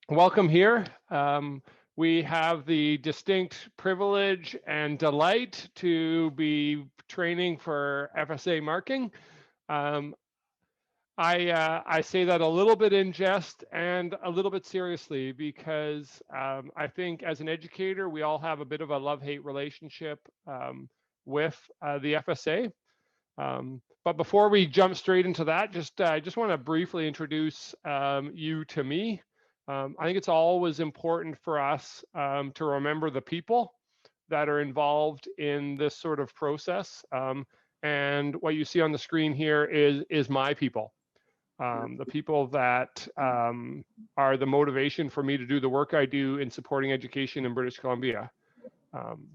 welcome here. We have the distinct privilege and delight to be training for FSA marking. Um, I say that a little bit in jest and a little bit seriously because I think as an educator, we all have a bit of a love-hate relationship with the FSA. But before we jump straight into that, I just want to briefly introduce you to me. I think it's always important for us to remember the people that are involved in this sort of process. And what you see on the screen here is my people, the people that are the motivation for me to do the work I do in supporting education in British Columbia. Um,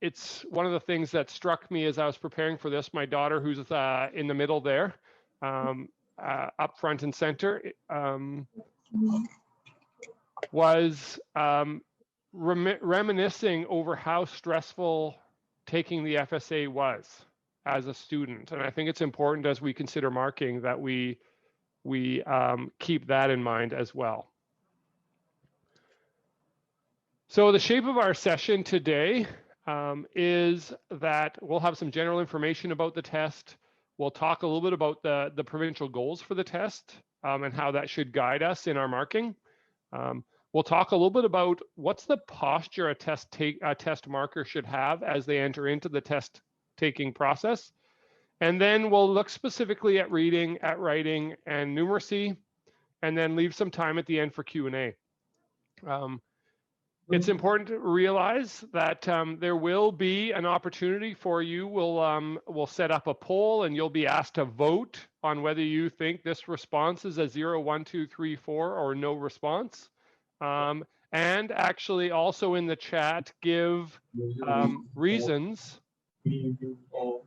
it's one of the things that struck me as I was preparing for this. My daughter, who's in the middle there, up front and center, was reminiscing over how stressful taking the FSA was as a student. And I think it's important as we consider marking that we keep that in mind as well. So the shape of our session today is that we'll have some general information about the test. We'll talk a little bit about the provincial goals for the test and how that should guide us in our marking. We'll talk a little bit about what's the posture a test marker should have as they enter into the test taking process. And then we'll look specifically at reading, at writing, and numeracy, and then leave some time at the end for Q&A. It's important to realize that there will be an opportunity for you. We'll set up a poll and you'll be asked to vote on whether you think this response is a 0, 1, 2, 3, 4 or no response. And actually also in the chat, give reasons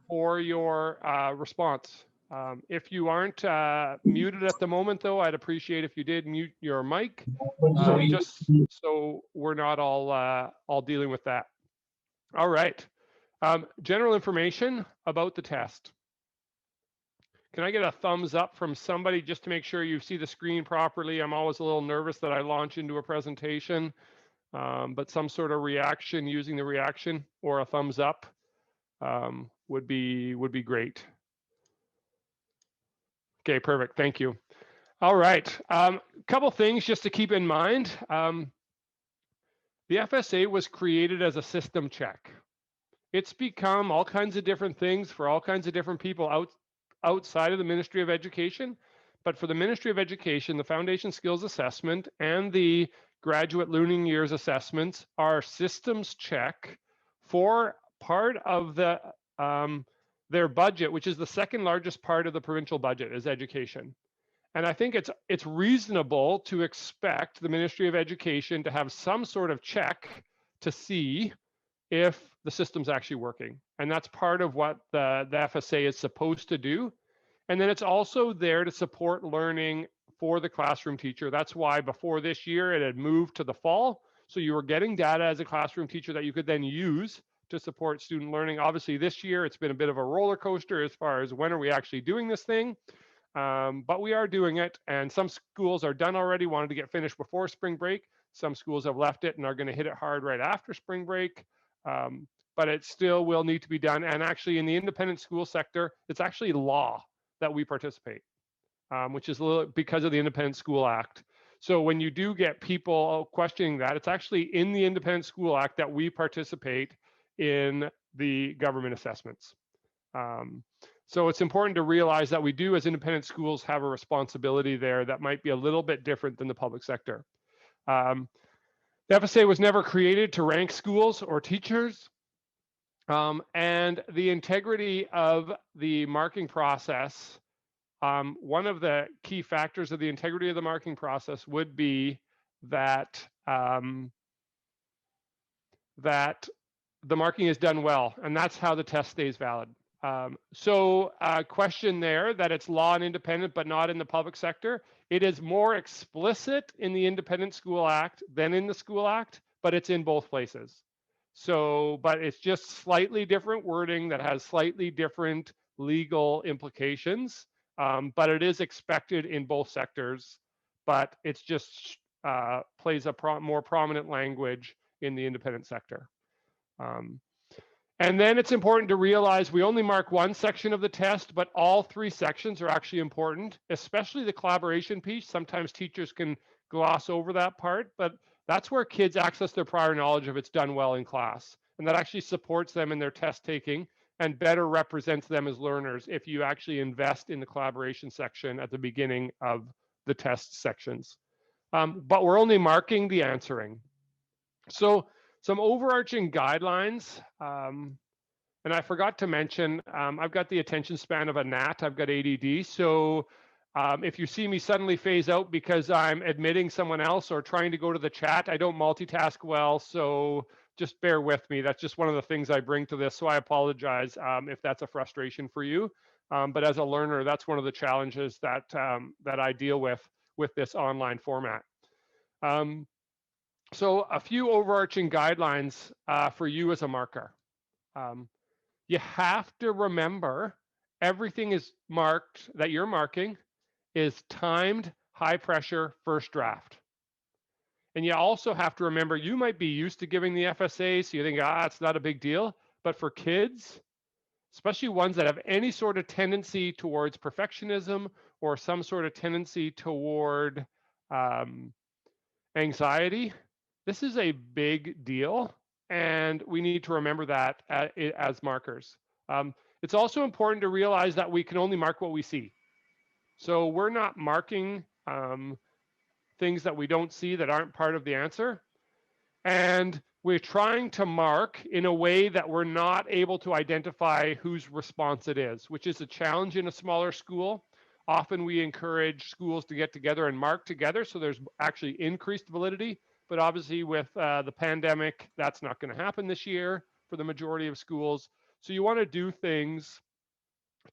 for your response. If you aren't muted at the moment, though, I'd appreciate if you did mute your mic, just so we're not all dealing with that. All right. General information about the test. Can I get a thumbs up from somebody just to make sure you see the screen properly? I'm always a little nervous that I launch into a presentation, but some sort of reaction using the reaction or a thumbs up would be great. Okay, perfect. Thank you. All right. Couple things just to keep in mind. The FSA was created as a system check. It's become all kinds of different things for all kinds of different people outside of the Ministry of Education. But for the Ministry of Education, the Foundation Skills Assessment and the Graduate Learning Years Assessments are systems check for part of the their budget, which is the second largest part of the provincial budget, is education. And I think it's reasonable to expect the Ministry of Education to have some sort of check to see if the system's actually working. And that's part of what the FSA is supposed to do. And then it's also there to support learning for the classroom teacher. That's why before this year, it had moved to the fall. So you were getting data as a classroom teacher that you could then use to support student learning. Obviously, this year, it's been a bit of a roller coaster as far as when are we actually doing this thing. But we are doing it, and some schools are done already, wanted to get finished before spring break. Some schools have left it and are going to hit it hard right after spring break. But it still will need to be done. And actually in the independent school sector, it's actually law that we participate, which is a little because of the Independent School Act. So when you do get people questioning that, it's actually in the Independent School Act that we participate in the government assessments. So it's important to realize that we do, as independent schools, have a responsibility there that might be a little bit different than the public sector. The FSA was never created to rank schools or teachers. And the integrity of the marking process, one of the key factors of the integrity of the marking process would be that that the marking is done well, and that's how the test stays valid. So a question there that it's law and independent, but not in the public sector. It is more explicit in the Independent School Act than in the School Act, but it's in both places. So, but it's just slightly different wording that has slightly different legal implications. but it is expected in both sectors, but it's just plays a more prominent language in the independent sector. And then it's important to realize we only mark one section of the test, but all three sections are actually important, especially the collaboration piece. Sometimes teachers can gloss over that part, but that's where kids access their prior knowledge if it's done well in class. And that actually supports them in their test taking and better represents them as learners if you actually invest in the collaboration section at the beginning of the test sections. But we're only marking the answering. So some overarching guidelines, and I forgot to mention, I've got the attention span of a gnat. I've got ADD. So if you see me suddenly phase out because I'm admitting someone else or trying to go to the chat, I don't multitask well. So just bear with me. That's just one of the things I bring to this. So I apologize if that's a frustration for you. But as a learner, that's one of the challenges that that I deal with this online format. So a few overarching guidelines for you as a marker. You have to remember everything is marked that you're marking is timed high pressure first draft. And you also have to remember you might be used to giving the FSA, so you think, it's not a big deal. But for kids, especially ones that have any sort of tendency towards perfectionism or some sort of tendency toward anxiety, this is a big deal. And we need to remember that as markers. It's also important to realize that we can only mark what we see. So we're not marking things that we don't see that aren't part of the answer. And we're trying to mark in a way that we're not able to identify whose response it is, which is a challenge in a smaller school. Often we encourage schools to get together and mark together, so there's actually increased validity. But obviously with the pandemic, that's not going to happen this year for the majority of schools. So you want to do things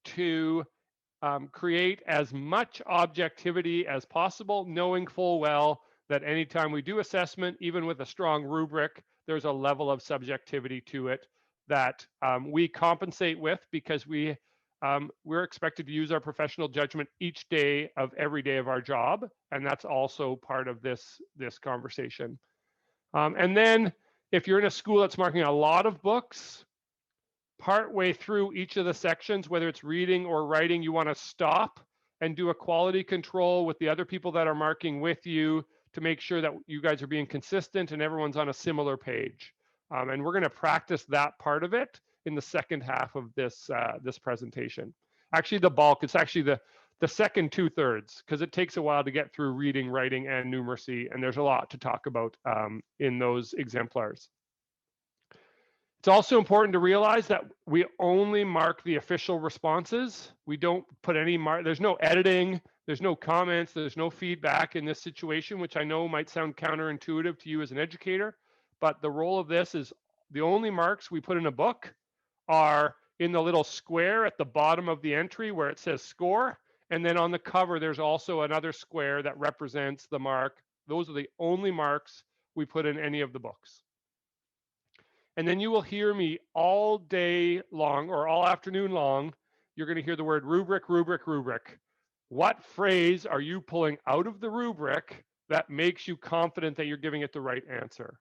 to create as much objectivity as possible, knowing full well that anytime we do assessment, even with a strong rubric, there's a level of subjectivity to it that we compensate with because we're expected to use our professional judgment each day of every day of our job, and that's also part of this conversation. And then if you're in a school that's marking a lot of books, partway through each of the sections, whether it's reading or writing, you want to stop and do a quality control with the other people that are marking with you to make sure that you guys are being consistent and everyone's on a similar page. And we're going to practice that part of it in the second half of this this presentation. Actually, the bulk, it's actually the second 2/3, because it takes a while to get through reading, writing, and numeracy, and there's a lot to talk about in those exemplars. It's also important to realize that we only mark the official responses. We don't put any there's no editing, there's no comments, there's no feedback in this situation, which I know might sound counterintuitive to you as an educator, but the role of this is the only marks we put in a book are in the little square at the bottom of the entry where it says score, and then on the cover there's also another square that represents the mark. Those are the only marks we put in any of the books. And then you will hear me all day long or all afternoon long. You're going to hear the word rubric, rubric, rubric. What phrase are you pulling out of the rubric that makes you confident that you're giving it the right answer?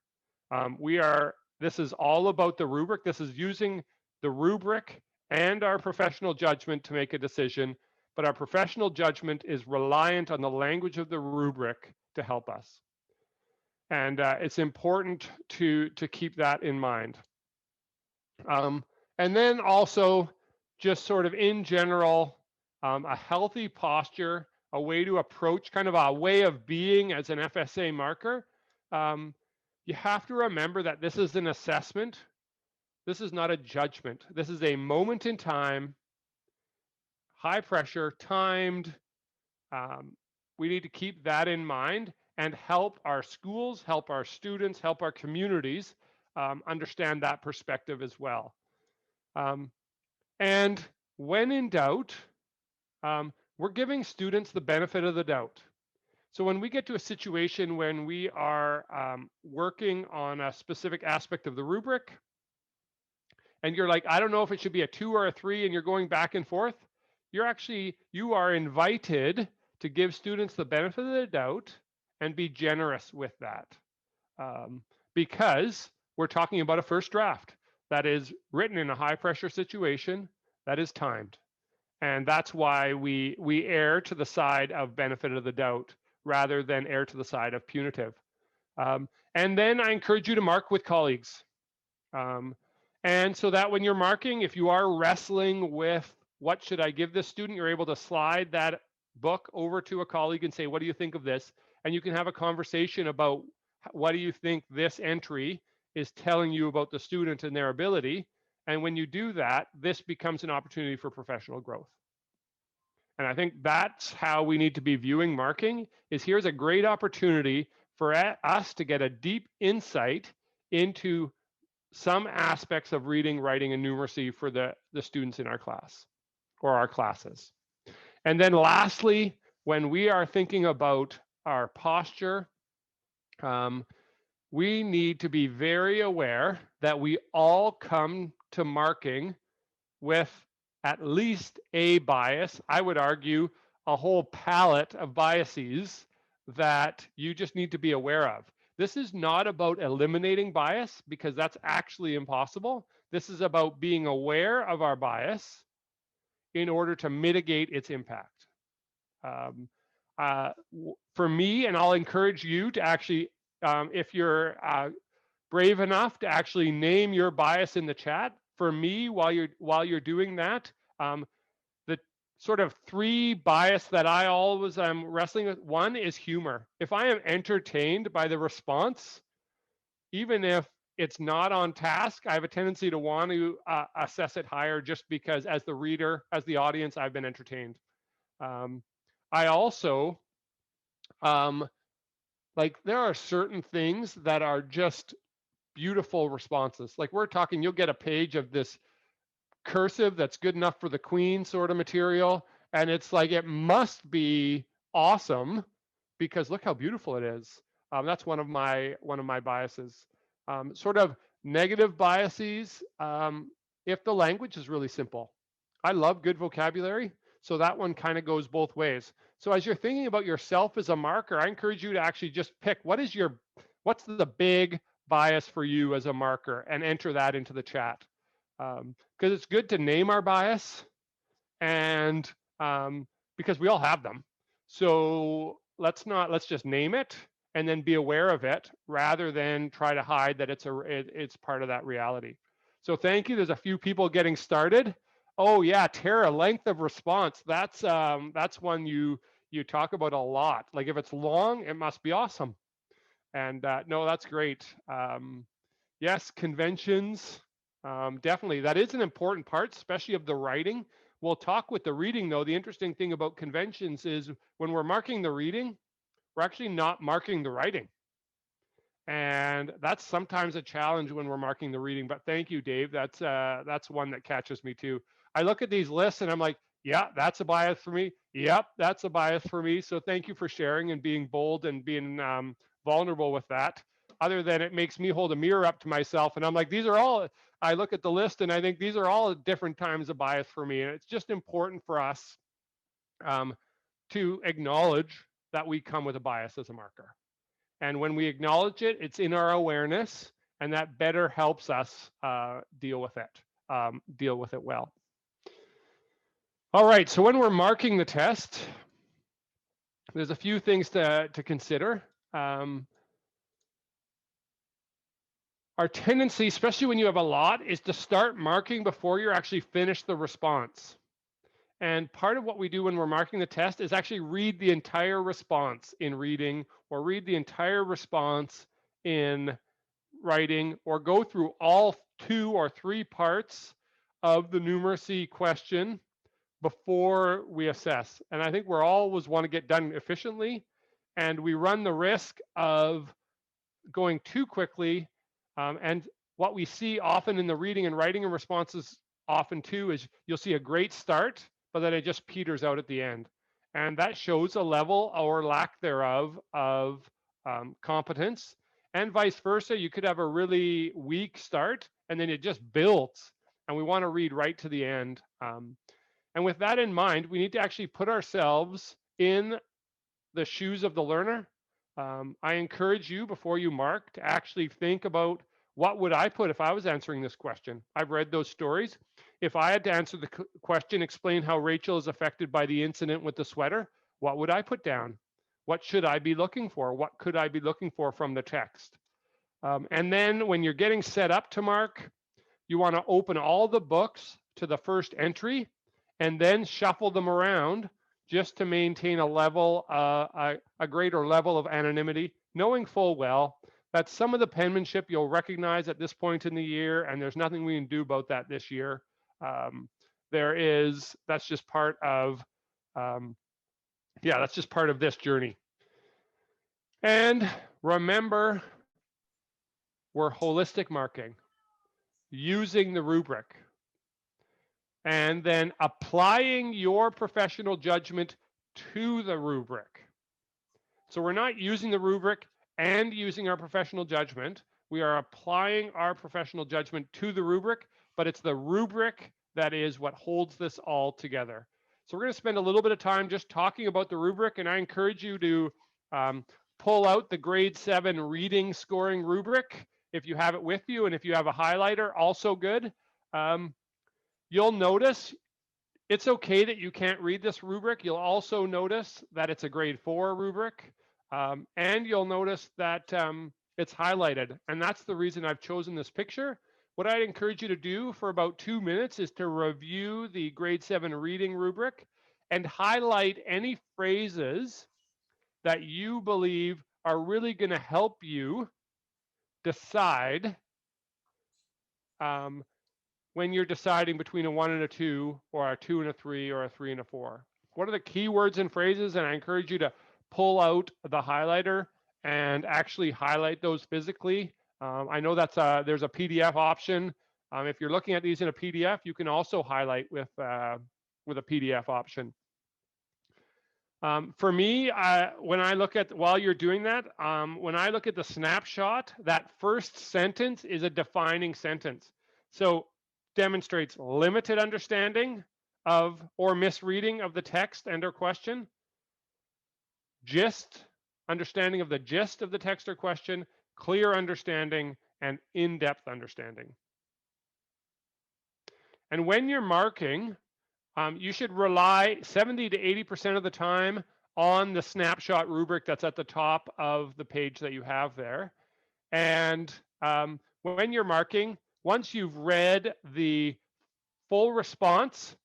This is all about the rubric. This is using the rubric and our professional judgment to make a decision, but our professional judgment is reliant on the language of the rubric to help us. And it's important to keep that in mind. And then also, just sort of in general, a healthy posture, a way to approach, kind of a way of being as an FSA marker. You have to remember that this is an assessment. This is not a judgment. This is a moment in time, high pressure, timed. We need to keep that in mind and help our schools, help our students, help our communities understand that perspective as well. And when in doubt, we're giving students the benefit of the doubt. So when we get to a situation when we are working on a specific aspect of the rubric, and you're like, I don't know if it should be a 2 or a 3, and you're going back and forth, you are invited to give students the benefit of the doubt and be generous with that. Because we're talking about a first draft that is written in a high pressure situation that is timed. And that's why we err to the side of benefit of the doubt rather than err to the side of punitive. And then I encourage you to mark with colleagues. And so that when you're marking, if you are wrestling with what should I give this student, you're able to slide that book over to a colleague and say, what do you think of this? And you can have a conversation about what do you think this entry is telling you about the student and their ability. And when you do that, this becomes an opportunity for professional growth. And I think that's how we need to be viewing marking, is here's a great opportunity for us to get a deep insight into some aspects of reading, writing, and numeracy for the students in our class or our classes. And then lastly, when we are thinking about our posture, we need to be very aware that we all come to marking with at least a bias. I would argue a whole palette of biases that you just need to be aware of. This is not about eliminating bias because that's actually impossible. This is about being aware of our bias in order to mitigate its impact. For me, and I'll encourage you to actually, if you're brave enough to actually name your bias in the chat. For me, while you're doing that, the sort of three bias that I always am wrestling with, one is humor. If I am entertained by the response, even if it's not on task, I have a tendency to want to assess it higher just because as the reader, as the audience, I've been entertained. I also, like there are certain things that are just beautiful responses. Like we're talking, you'll get a page of this cursive that's good enough for the queen sort of material. And it's like, it must be awesome because look how beautiful it is. That's one of my biases. Sort of negative biases, if the language is really simple. I love good vocabulary, so that one kind of goes both ways. So as you're thinking about yourself as a marker, I encourage you to actually just pick what's the big bias for you as a marker and enter that into the chat. Because it's good to name our bias and because we all have them. So let's just name it and then be aware of it rather than try to hide that it's part of that reality. So thank you. There's a few people getting started. Oh yeah, Tara, length of response. That's one you talk about a lot. Like if it's long, it must be awesome. And no, that's great. Yes, conventions, definitely. That is an important part, especially of the writing. We'll talk with the reading though. The interesting thing about conventions is when we're marking the reading, we're actually not marking the writing. And that's sometimes a challenge when we're marking the reading, but thank you, Dave. That's one that catches me too. I look at these lists and I'm like, yeah, that's a bias for me. Yep, that's a bias for me. So thank you for sharing and being bold and being vulnerable with that. Other than it makes me hold a mirror up to myself and I'm like, I look at the list and I think these are all different times of bias for me. And it's just important for us to acknowledge that we come with a bias as a marker. And when we acknowledge it, it's in our awareness, and that better helps us deal with it well. All right, so when we're marking the test, there's a few things to consider. Our tendency, especially when you have a lot, is to start marking before you're actually finished the response. And part of what we do when we're marking the test is actually read the entire response in reading or read the entire response in writing or go through all 2 or 3 parts of the numeracy question before we assess. And I think we're always want to get done efficiently and we run the risk of going too quickly. And what we see often in the reading and writing and responses often too is you'll see a great start, but then it just peters out at the end. And that shows a level or lack thereof of competence. And vice versa, you could have a really weak start and then it just builds. And we want to read right to the end. And with that in mind, we need to actually put ourselves in the shoes of the learner. I encourage you, before you mark, to actually think about, what would I put if I was answering this question? I've read those stories. If I had to answer the question, explain how Rachel is affected by the incident with the sweater, what would I put down? What should I be looking for? What could I be looking for from the text? And then when you're getting set up to mark, you want to open all the books to the first entry and then shuffle them around just to maintain a level, a greater level of anonymity, knowing full well that some of the penmanship you'll recognize at this point in the year, and there's nothing we can do about that this year. That's just part of, that's just part of this journey. And remember, we're holistic marking, using the rubric, and then applying your professional judgment to the rubric. So we're not using the rubric and using our professional judgment. We are applying our professional judgment to the rubric, but it's the rubric that is what holds this all together. So we're going to spend a little bit of time just talking about the rubric, and I encourage you to pull out the grade 7 reading scoring rubric if you have it with you, and if you have a highlighter, also good. You'll notice it's okay that you can't read this rubric. You'll also notice that it's a grade 4 rubric, and you'll notice that it's highlighted, and that's the reason I've chosen this picture. What I'd encourage you to do for about 2 minutes is to review the grade 7 reading rubric and highlight any phrases that you believe are really going to help you decide when you're deciding between a 1 and a 2, or a 2 and a 3, or a 3 and a 4. What are the key words and phrases? And I encourage you to pull out the highlighter and actually highlight those physically. I know there's a PDF option. If you're looking at these in a PDF, you can also highlight with a PDF option. For me, when I look at, while you're doing that, when I look at the snapshot, that first sentence is a defining sentence. So demonstrates limited understanding of or misreading of the text and or question, understanding of the gist of the text or question, clear understanding, and in-depth understanding. And when you're marking, you should rely 70 to 80% of the time on the snapshot rubric that's at the top of the page that you have there. And when you're marking, once you've read the full response,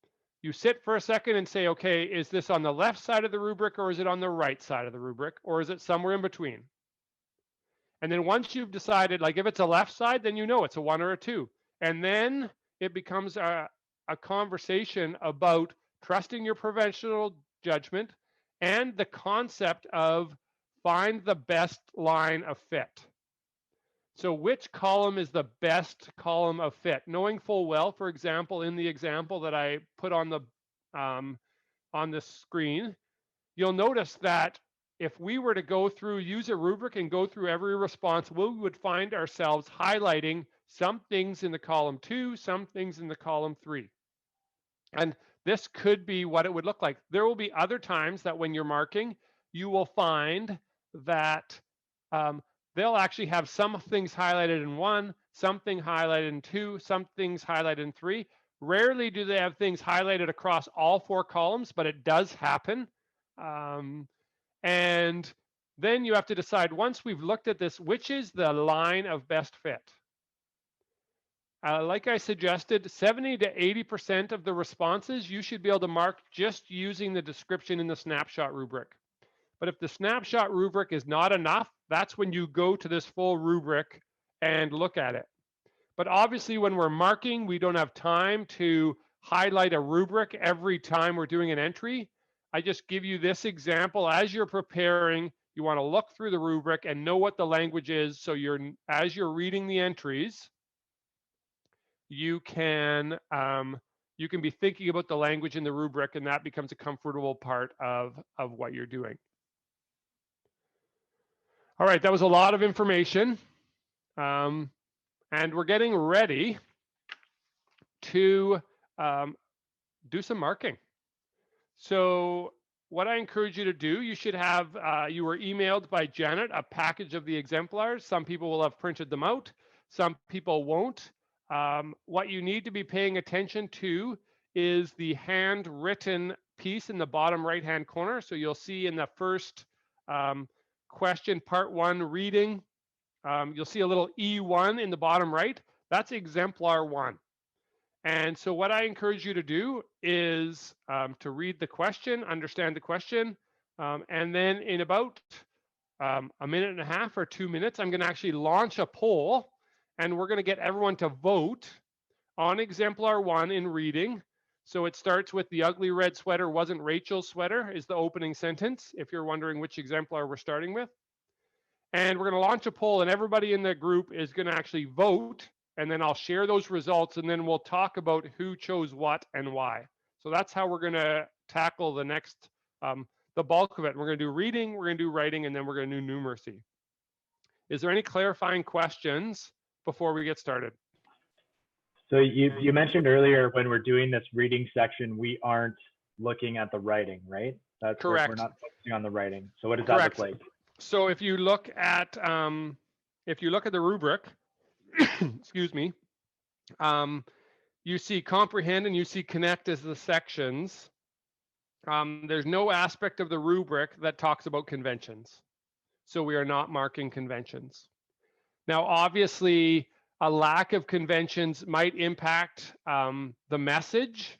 you sit for a second and say, okay, is this on the left side of the rubric, or is it on the right side of the rubric, or is it somewhere in between? And then once you've decided, like if it's a left side, then you know it's a 1 or a 2. And then it becomes a conversation about trusting your professional judgment and the concept of find the best line of fit. So which column is the best column of fit? Knowing full well, for example, in the example that I put on the screen, you'll notice that if we were to go through, use a rubric and go through every response, we would find ourselves highlighting some things in the column 2, some things in the column 3. And this could be what it would look like. There will be other times that when you're marking, you will find that they'll actually have some things highlighted in 1, something highlighted in 2, some things highlighted in 3. Rarely do they have things highlighted across all 4 columns, but it does happen. And then you have to decide, once we've looked at this, which is the line of best fit? Like I suggested, 70 to 80% of the responses you should be able to mark just using the description in the snapshot rubric. But if the snapshot rubric is not enough, that's when you go to this full rubric and look at it. But obviously when we're marking, we don't have time to highlight a rubric every time we're doing an entry. I just give you this example. As you're preparing, you want to look through the rubric and know what the language is, so as you're reading the entries, you can be thinking about the language in the rubric, and that becomes a comfortable part of what you're doing. All right, that was a lot of information. And we're getting ready to do some marking. So what I encourage you to do, you should have, you were emailed by Janet a package of the exemplars. Some people will have printed them out. Some people won't. What you need to be paying attention to is the handwritten piece in the bottom right-hand corner. So you'll see in the first question, part 1, reading, you'll see a little E1 in the bottom right. That's exemplar 1. And so what I encourage you to do is to read the question, understand the question, and then in about a minute and a half or 2 minutes, I'm going to actually launch a poll, and we're going to get everyone to vote on exemplar 1 in reading. So it starts with "the ugly red sweater wasn't Rachel's sweater" is the opening sentence, if you're wondering which exemplar we're starting with. And we're going to launch a poll, and everybody in the group is going to actually vote, and then I'll share those results, and then we'll talk about who chose what and why. So that's how we're going to tackle the next, the bulk of it. We're going to do reading, we're going to do writing, and then we're going to do numeracy. Is there any clarifying questions before we get started? So you mentioned earlier when we're doing this reading section, we aren't looking at the writing, right? That's correct. We're not focusing on the writing. So what does that look like? So if you look at the rubric, excuse me, you see comprehend and you see connect as the sections. There's no aspect of the rubric that talks about conventions. So we are not marking conventions. Now, obviously, a lack of conventions might impact the message,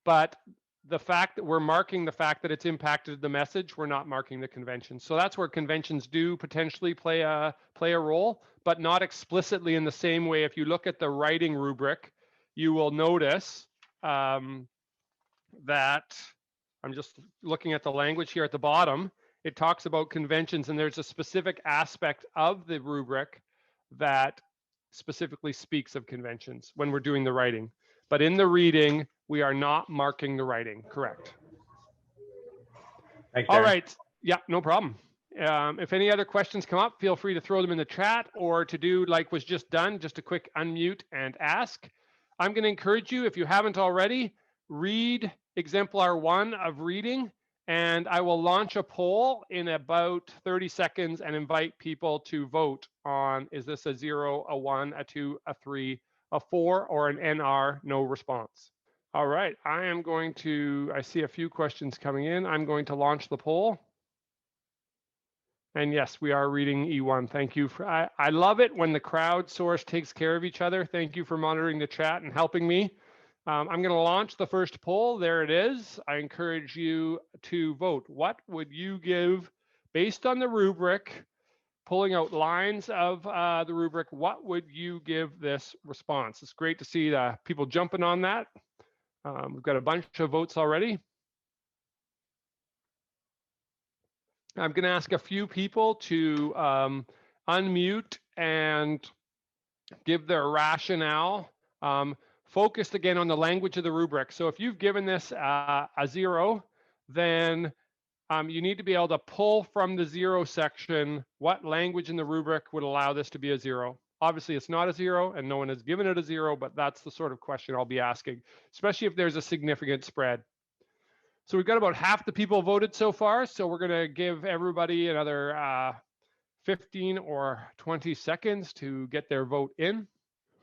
but the fact that we're marking the fact that it's impacted the message, we're not marking the conventions. So that's where conventions do potentially play a role, but not explicitly in the same way. If you look at the writing rubric, you will notice that I'm just looking at the language here at the bottom. It talks about conventions, and there's a specific aspect of the rubric that specifically speaks of conventions when we're doing the writing. But in the reading, we are not marking the writing, correct? Thanks, all right, yeah, no problem. If any other questions come up, feel free to throw them in the chat, or to do like was just done, just a quick unmute and ask. I'm going to encourage you, if you haven't already, read exemplar 1 of reading, and I will launch a poll in about 30 seconds and invite people to vote on, is this a 0, a 1, a 2, a 3, a 4, or an NR, no response. All right, I see a few questions coming in. I'm going to launch the poll. And yes, we are reading E1. Thank you. I love it when the crowdsource takes care of each other. Thank you for monitoring the chat and helping me. I'm going to launch the first poll. There it is. I encourage you to vote. What would you give, based on the rubric, pulling out lines of the rubric, what would you give this response? It's great to see people jumping on that. We've got a bunch of votes already. I'm going to ask a few people to unmute and give their rationale, focused again on the language of the rubric. So if you've given this a 0, then you need to be able to pull from the 0 section what language in the rubric would allow this to be a 0. Obviously, it's not a 0, and no one has given it a 0, but that's the sort of question I'll be asking, especially if there's a significant spread. So we've got about half the people voted so far, so we're going to give everybody another 15 or 20 seconds to get their vote in.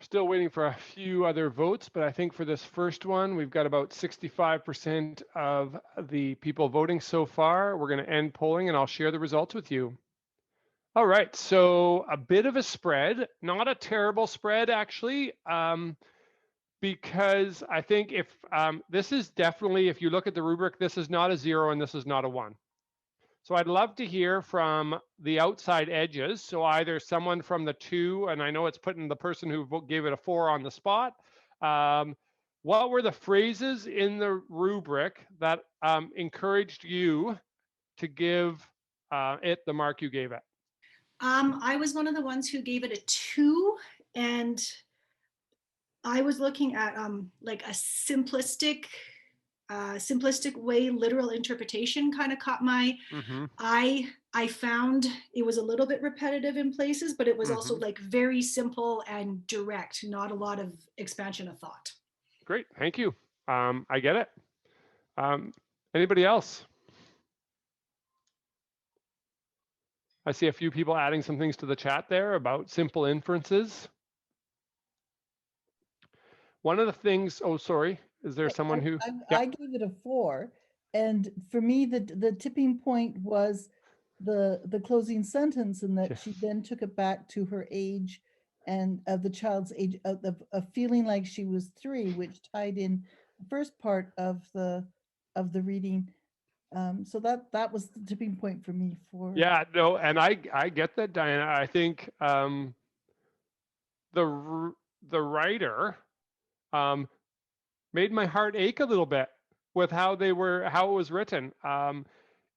Still waiting for a few other votes, but I think for this first one, we've got about 65% of the people voting so far. We're going to end polling, and I'll share the results with you. All right, so a bit of a spread, not a terrible spread, actually. Because I think if this is definitely, if you look at the rubric, this is not a 0 and this is not a 1. So I'd love to hear from the outside edges. So either someone from the 2, and I know it's putting the person who gave it a 4 on the spot. What were the phrases in the rubric that encouraged you to give it the mark you gave it? I was one of the ones who gave it a 2, and I was looking at like a simplistic way, literal interpretation kind of caught my eye. I found it was a little bit repetitive in places, but it was also like very simple and direct, not a lot of expansion of thought. Great, thank you. I get it. Anybody else? I see a few people adding some things to the chat there about simple inferences. One of the things, oh, sorry, is there someone who? I gave it a 4. And for me, the tipping point was the closing sentence, and that Yes. she then took it back to her age and of the child's age, of feeling like she was 3, which tied in the first part of the reading. So that was the tipping point for me. Yeah, no, and I get that, Diana. I think the writer made my heart ache a little bit with how it was written.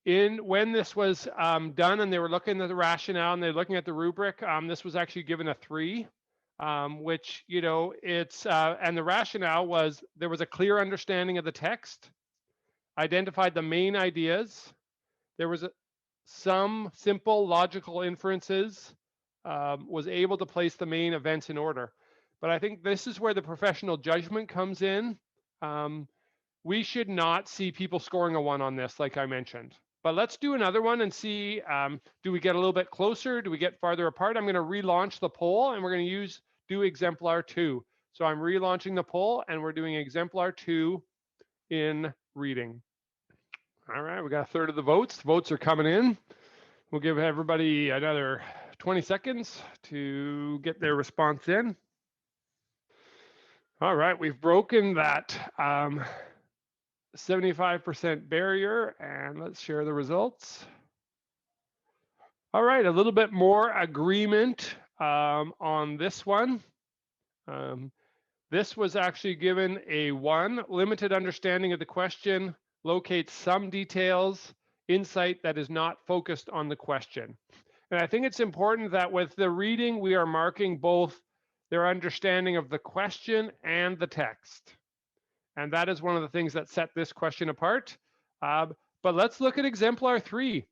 When this was done and they were looking at the rationale and they're looking at the rubric, this was actually given a 3, which, you know, it's, and the rationale was there was a clear understanding of the text, identified the main ideas, there was some simple logical inferences, was able to place the main events in order. But I think this is where the professional judgment comes in. We should not see people scoring a 1 on this, like I mentioned. But let's do another one and see, do we get a little bit closer? Do we get farther apart? I'm going to relaunch the poll and we're going to do exemplar 2. So I'm relaunching the poll and we're doing exemplar 2 in reading. All right, we got a third of the votes. The votes are coming in. We'll give everybody another 20 seconds to get their response in. All right, we've broken that 75% barrier, and let's share the results. All right, a little bit more agreement on this one. This was actually given a 1. Limited understanding of the question, locates some details, insight that is not focused on the question. And I think it's important that with the reading, we are marking both their understanding of the question and the text. And that is one of the things that set this question apart. But let's look at exemplar 3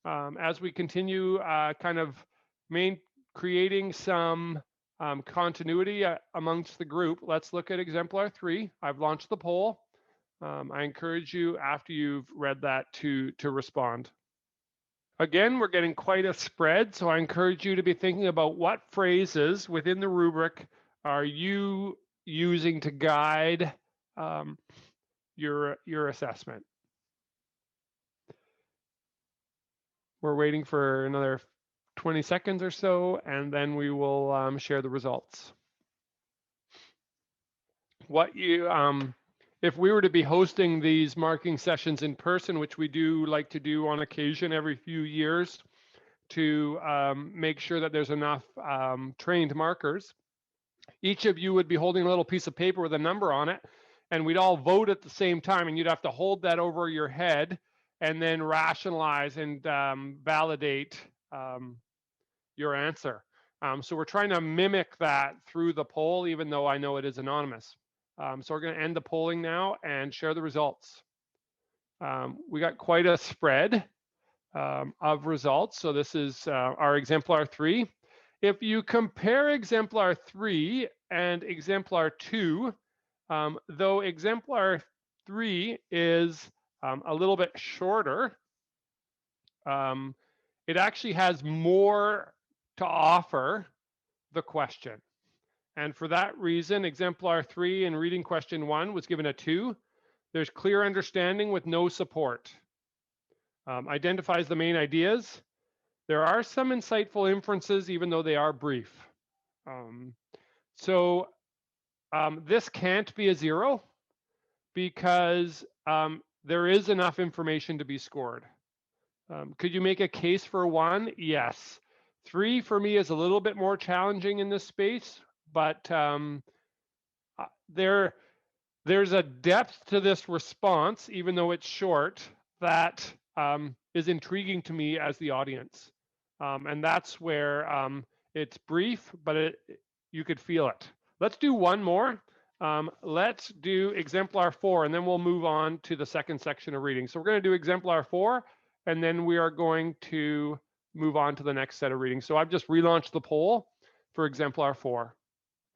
as we continue kind of creating some continuity amongst the group. Let's look at exemplar 3. I've launched the poll. I encourage you, after you've read that, to respond. Again, we're getting quite a spread, so I encourage you to be thinking about what phrases within the rubric are you using to guide your assessment. We're waiting for another 20 seconds or so, and then we will share the results. If we were to be hosting these marking sessions in person, which we do like to do on occasion every few years to make sure that there's enough trained markers, each of you would be holding a little piece of paper with a number on it, and we'd all vote at the same time, and you'd have to hold that over your head and then rationalize and validate your answer. So we're trying to mimic that through the poll, even though I know it is anonymous. So we're going to end the polling now and share the results. We got quite a spread of results. So this is our exemplar 3. If you compare exemplar 3 and exemplar 2, though exemplar 3 is a little bit shorter, it actually has more to offer the question. And for that reason, exemplar 3 in reading question 1 was given a 2. There's clear understanding with no support. Identifies the main ideas. There are some insightful inferences, even though they are brief. This can't be a 0 because there is enough information to be scored. Could you make a case for 1? Yes. 3 for me is a little bit more challenging in this space, but there's a depth to this response, even though it's short, that is intriguing to me as the audience. And that's where it's brief, but you could feel it. Let's do one more. Let's do exemplar 4, and then we'll move on to the second section of reading. So we're going to do exemplar 4, and then we are going to move on to the next set of readings. So I've just relaunched the poll for exemplar 4.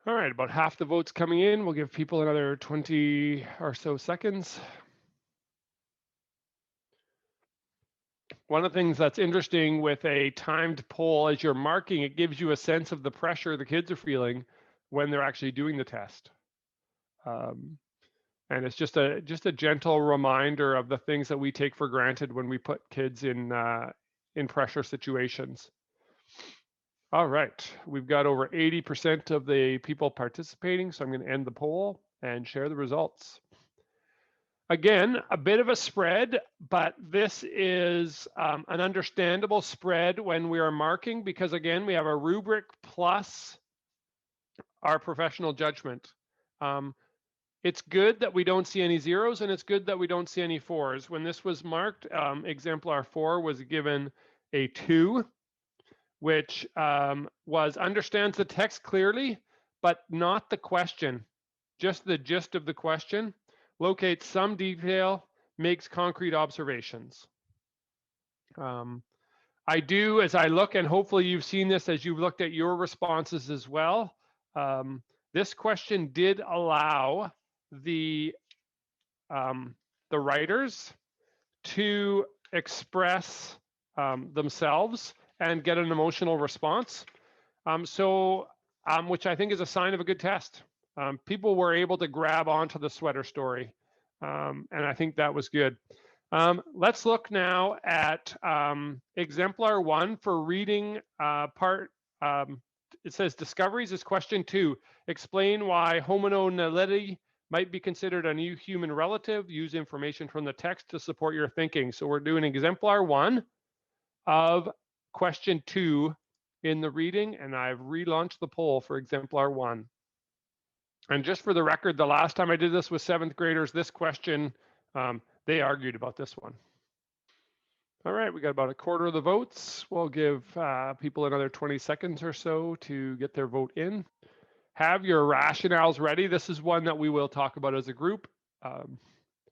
All right, about half the votes coming in. We'll give people another 20 or so seconds. One of the things that's interesting with a timed poll as you're marking, it gives you a sense of the pressure the kids are feeling when they're actually doing the test. And it's just a gentle reminder of the things that we take for granted when we put kids in pressure situations. All right, we've got over 80% of the people participating, so I'm going to end the poll and share the results. Again, a bit of a spread, but this is an understandable spread when we are marking because, again, we have a rubric plus our professional judgment. It's good that we don't see any zeros, and it's good that we don't see any fours. When this was marked, exemplar 4 was given a 2, which understands the text clearly, but not the question, just the gist of the question, locates some detail, makes concrete observations. I do, as I look, and hopefully you've seen this as you've looked at your responses as well, this question did allow the writers to express themselves and get an emotional response. Which I think is a sign of a good test. People were able to grab onto the sweater story, and I think that was good. Let's look now at exemplar 1 for reading part. It says discoveries is question 2. Explain why homononality might be considered a new human relative. Use information from the text to support your thinking. So we're doing exemplar 1 of question 2 in the reading, and I've relaunched the poll for exemplar 1. And just for the record, the last time I did this with 7th graders, this question, they argued about this one. All right, we got about a quarter of the votes. We'll give people another 20 seconds or so to get their vote in. Have your rationales ready. This is one that we will talk about as a group.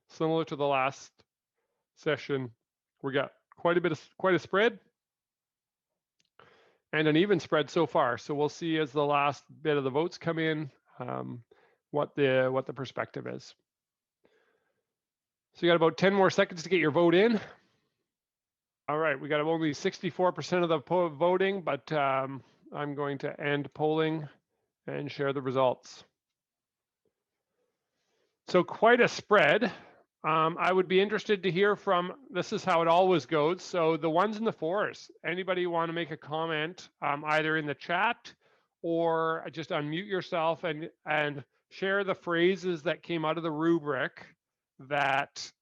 Similar to the last session, we got quite a spread and an even spread so far. So we'll see as the last bit of the votes come in what the perspective is. So you got about 10 more seconds to get your vote in. All right, we got only 64% of the voting, but I'm going to end polling and share the results. So quite a spread. I would be interested to hear from, this is how it always goes. So the ones in the fours, anybody want to make a comment either in the chat or just unmute yourself and share the phrases that came out of the rubric that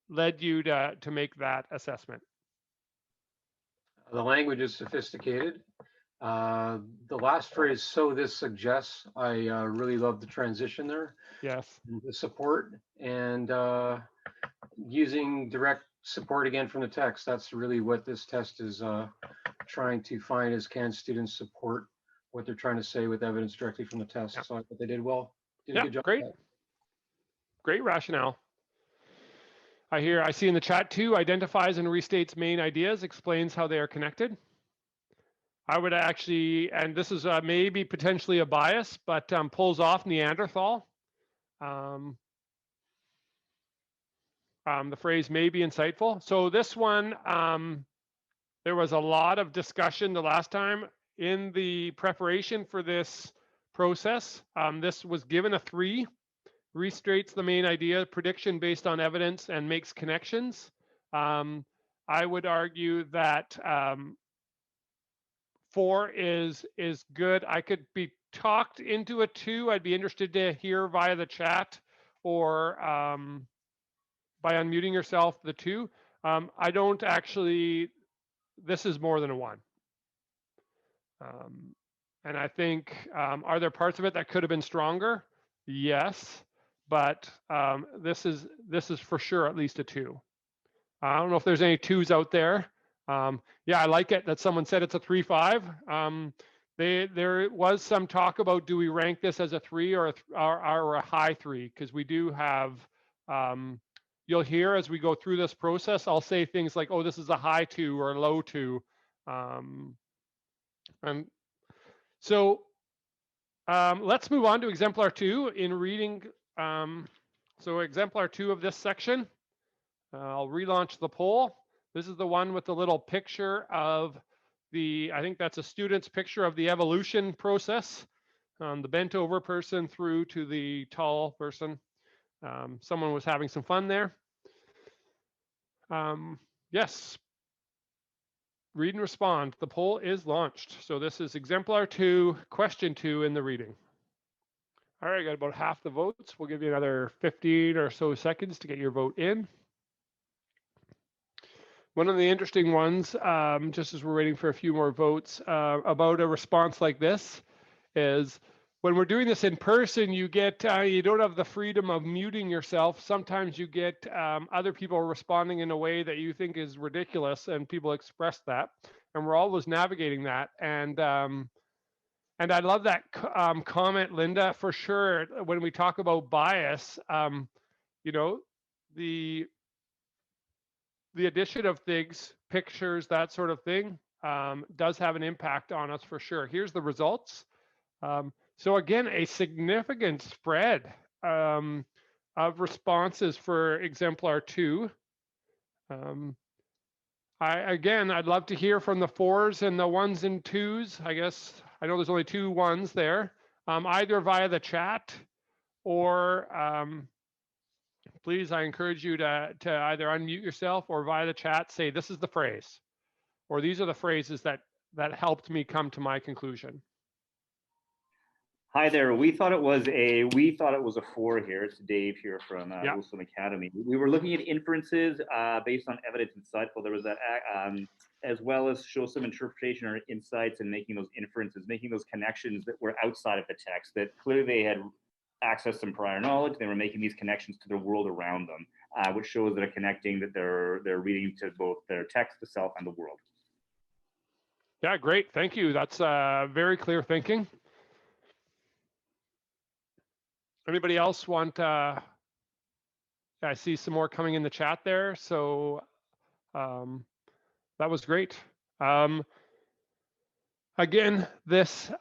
led you to make that assessment. The language is sophisticated. The last phrase, so this suggests, I really love the transition there. Yes. The support and using direct support again from the text. That's really what this test is trying to find is can students support what they're trying to say with evidence directly from the test. So I thought they did well. Did a good job. Great. Great rationale. I see in the chat too, identifies and restates main ideas, explains how they are connected. I would actually, and this is maybe potentially a bias, but pulls off Neanderthal. The phrase may be insightful. So this one, there was a lot of discussion the last time in the preparation for this process. This was given a 3, restates the main idea, prediction based on evidence, and makes connections. I would argue that 4 is good. I could be talked into a 2. I'd be interested to hear via the chat or by unmuting yourself, the 2. I don't actually, this is more than a 1. And I think, are there parts of it that could have been stronger? Yes, but this is for sure at least a 2. I don't know if there's any 2s out there. Yeah, I like it that someone said it's a 3-5. There was some talk about do we rank this as a 3 or a high 3, because we do have, you'll hear as we go through this process, I'll say things like, oh, this is a high 2 or a low 2. And so Let's move on to exemplar 2 in reading. So exemplar 2 of this section, I'll relaunch the poll. This is the one with the little picture of I think that's a student's picture of the evolution process, the bent over person through to the tall person. Someone was having some fun there. Yes. Read and respond. The poll is launched. So this is exemplar 2, question 2 in the reading. All right, got about half the votes. We'll give you another 15 or so seconds to get your vote in. One of the interesting ones, just as we're waiting for a few more votes, about a response like this is when we're doing this in person, you get, you don't have the freedom of muting yourself. Sometimes you get other people responding in a way that you think is ridiculous, and people express that. And we're always navigating that. And I love that comment, Linda, for sure. When we talk about bias, you know, the addition of things, pictures, that sort of thing, does have an impact on us for sure. Here's the results. So again, a significant spread of responses for exemplar 2. I'd love to hear from the 4s and the 1s and 2s. I guess I know there's only 2 1s there, either via the chat or please, I encourage you to either unmute yourself or via the chat say, this is the phrase, or these are the phrases that helped me come to my conclusion. Hi there. We thought it was a 4 here. It's Dave here from Wilson Academy. We were looking at inferences based on evidence insightful. There was that as well as show some interpretation or insights and making those inferences, making those connections that were outside of the text, that clearly they had accessed some prior knowledge. They were making these connections to the world around them, which shows that they're connecting, that they're reading to both their text, the self, and the world. Yeah, great. Thank you. That's very clear thinking. Anybody else want, I see some more coming in the chat there. So that was great. Again, this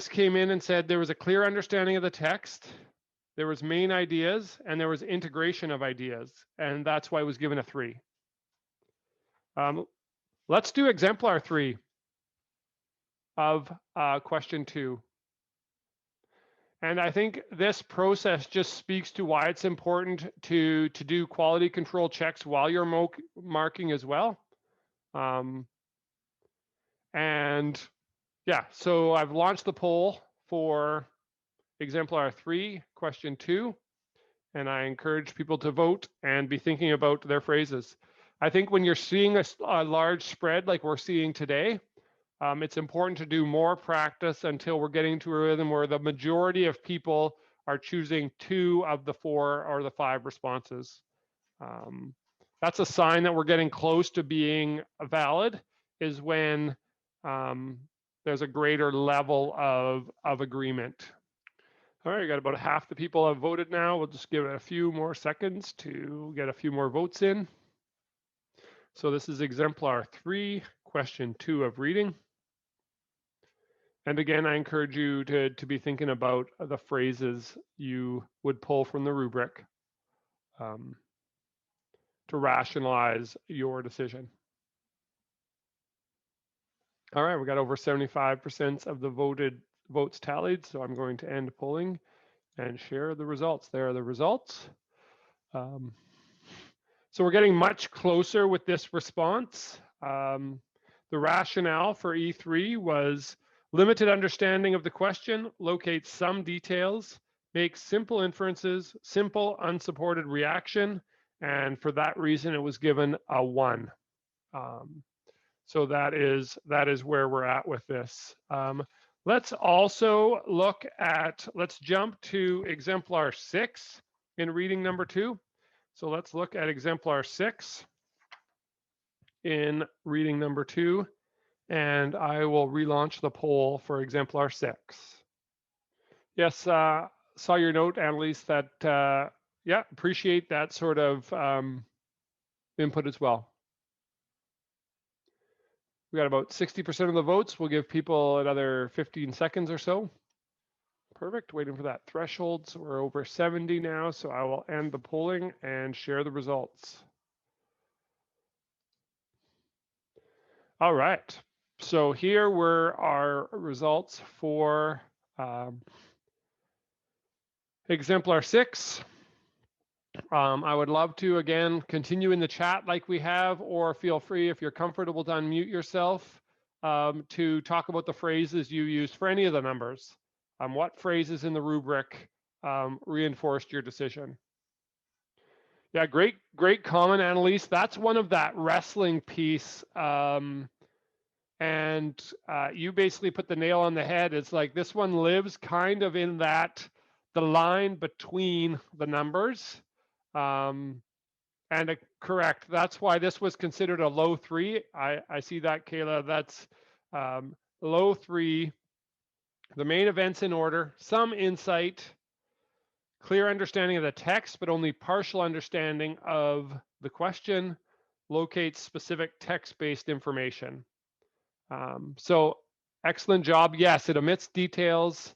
came in and said there was a clear understanding of the text, there was main ideas, and there was integration of ideas. And that's why it was given a 3. Let's do exemplar 3 of question 2. And I think this process just speaks to why it's important to do quality control checks while you're marking as well. And yeah, so I've launched the poll for exemplar 3, question 2, and I encourage people to vote and be thinking about their phrases. I think when you're seeing a large spread like we're seeing today, it's important to do more practice until we're getting to a rhythm where the majority of people are choosing 2 of the 4 or the 5 responses. That's a sign that we're getting close to being valid, is when there's a greater level of agreement. All right, got about half the people have voted now. We'll just give it a few more seconds to get a few more votes in. So this is exemplar 3, question 2 of reading. And again, I encourage you to be thinking about the phrases you would pull from the rubric to rationalize your decision. All right, we got over 75% of the votes tallied, so I'm going to end polling and share the results. There are the results. So we're getting much closer with this response. The rationale for E3 was limited understanding of the question, locate some details, make simple inferences, simple unsupported reaction, and for that reason it was given a 1. So that is where we're at with this. Let's also look at, let's jump to exemplar 6 in reading number 2. So let's look at exemplar 6 in reading number 2. And I will relaunch the poll for exemplar 6. Yes, saw your note, Annalise, that, yeah, appreciate that sort of input as well. We We got about 60% of the votes. We'll give people another 15 seconds or so. Perfect, waiting for that threshold. So we're over 70 now. So I will end the polling and share the results. All right, so here were our results for exemplar 6. I would love to, again, continue in the chat like we have, or feel free, if you're comfortable, to unmute yourself to talk about the phrases you used for any of the numbers. What phrases in the rubric reinforced your decision? Yeah, great comment, Annalise. That's one of that wrestling piece. And you basically put the nail on the head. It's like this one lives kind of in that, the line between the numbers. And correct, that's why this was considered a low 3. I see that, Kayla. That's low 3. The main events in order, some insight, clear understanding of the text, but only partial understanding of the question, locates specific text-based information. So excellent job. Yes, it omits details.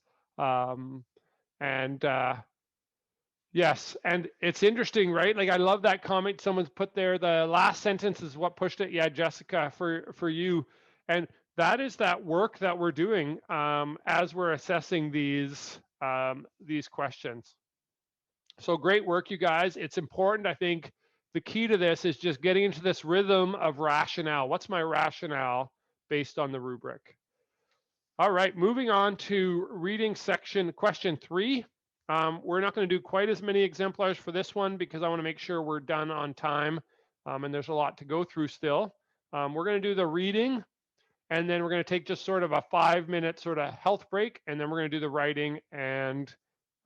Yes, and it's interesting, right? Like, I love that comment someone's put there. The last sentence is what pushed it. Yeah, Jessica, for you. And that is that work that we're doing as we're assessing these questions. So great work, you guys. It's important, I think, the key to this is just getting into this rhythm of rationale. What's my rationale based on the rubric? All right, moving on to reading section, question 3. We're not going to do quite as many exemplars for this one because I want to make sure we're done on time, and there's a lot to go through still. We're going to do the reading, and then we're going to take just sort of a 5-minute sort of health break, and then we're going to do the writing and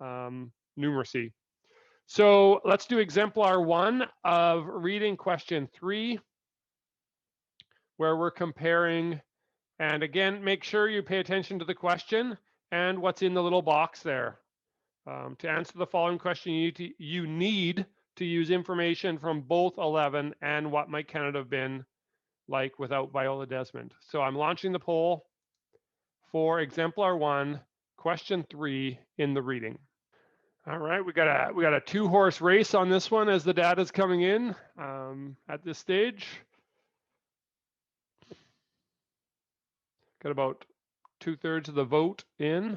numeracy. So let's do exemplar 1 of reading question 3, where we're comparing. And again, make sure you pay attention to the question and what's in the little box there. To answer the following question, you need to use information from both 11 and what might Canada have been like without Viola Desmond. So I'm launching the poll for exemplar 1, question 3 in the reading. All right, we got a 2-horse race on this one as the data's coming in at this stage. Got about 2/3 of the vote in.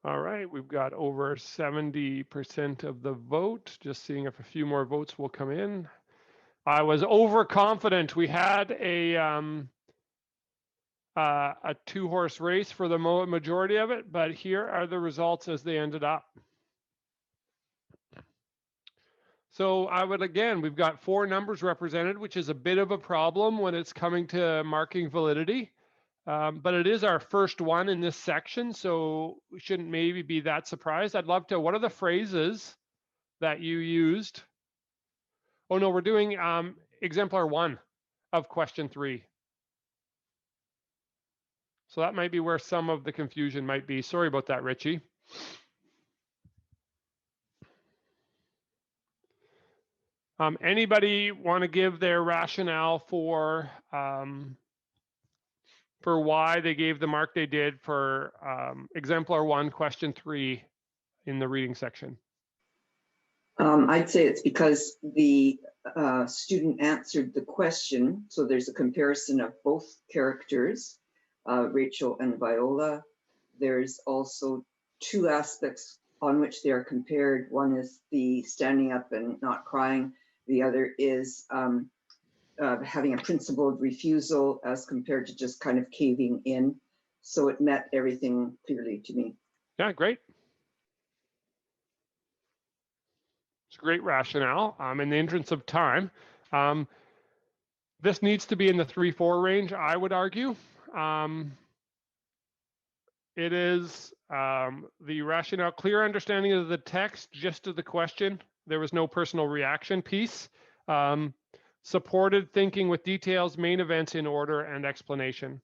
All right, we've got over 70% of the vote. Just seeing if a few more votes will come in. I was overconfident. We had a 2-horse race for the majority of it, but here are the results as they ended up. So I would, again, we've got 4 numbers represented, which is a bit of a problem when it's coming to marking validity. But it is our first one in this section, so we shouldn't maybe be that surprised. I'd love to, what are the phrases that you used? Oh no, we're doing exemplar 1 of question 3. So that might be where some of the confusion might be. Sorry about that, Richie. Anybody want to give their rationale for why they gave the mark they did for exemplar 1, question 3 in the reading section? I'd say it's because the student answered the question. So there's a comparison of both characters, Rachel and Viola. There's also 2 aspects on which they are compared. One is the standing up and not crying. The other is having a principled refusal as compared to just kind of caving in. So it met everything clearly to me. Yeah, great. It's a great rationale. In the interest of time, this needs to be in the 3-4 range, I would argue. It is the rationale, clear understanding of the text, gist of the question. There was no personal reaction piece. Supported thinking with details, main events in order, and explanation.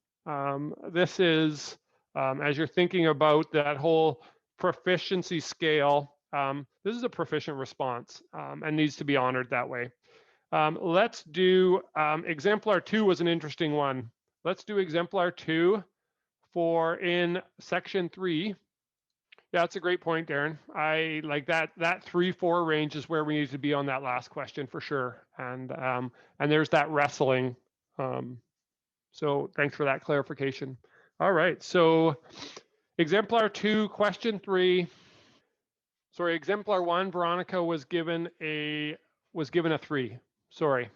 This is, as you're thinking about that whole proficiency scale, this is a proficient response and needs to be honored that way. Let's do exemplar 2 was an interesting one. Let's do exemplar 2 for in section 3. Yeah, that's a great point, Darren. I like that. That 3-4 range is where we need to be on that last question for sure. And there's that wrestling. So thanks for that clarification. All right. So exemplar 2, question 3. Sorry, exemplar 1, Veronica was given a 3. Sorry.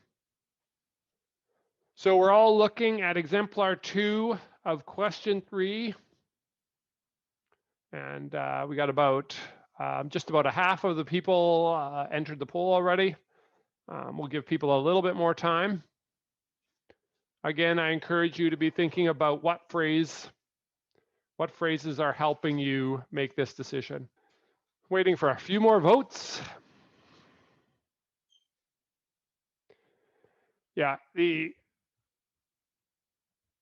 So we're all looking at exemplar 2 of question 3. And we got about just about a half of the people entered the poll already. We'll give people a little bit more time. Again, I encourage you to be thinking about what phrases are helping you make this decision. Waiting for a few more votes. Yeah,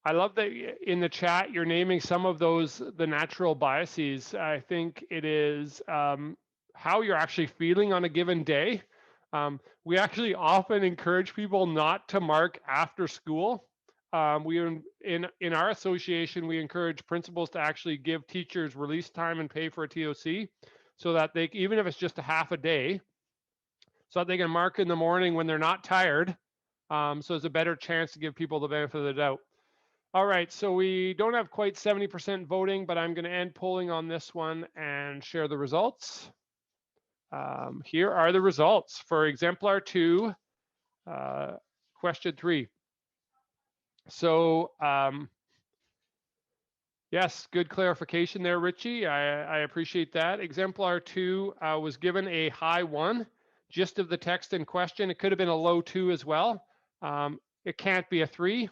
I love that in the chat you're naming some of those, the natural biases. I think it is how you're actually feeling on a given day. We actually often encourage people not to mark after school. In our association, we encourage principals to actually give teachers release time and pay for a TOC, so that they, even if it's just a half a day, so that they can mark in the morning when they're not tired. So there's a better chance to give people the benefit of the doubt. All right, so we don't have quite 70% voting, but I'm going to end polling on this one and share the results. Here are the results for exemplar 2, question 3. So yes, good clarification there, Richie. I appreciate that. Exemplar 2 was given a high 1, gist of the text in question. It could have been a low 2 as well. It can't be a 3.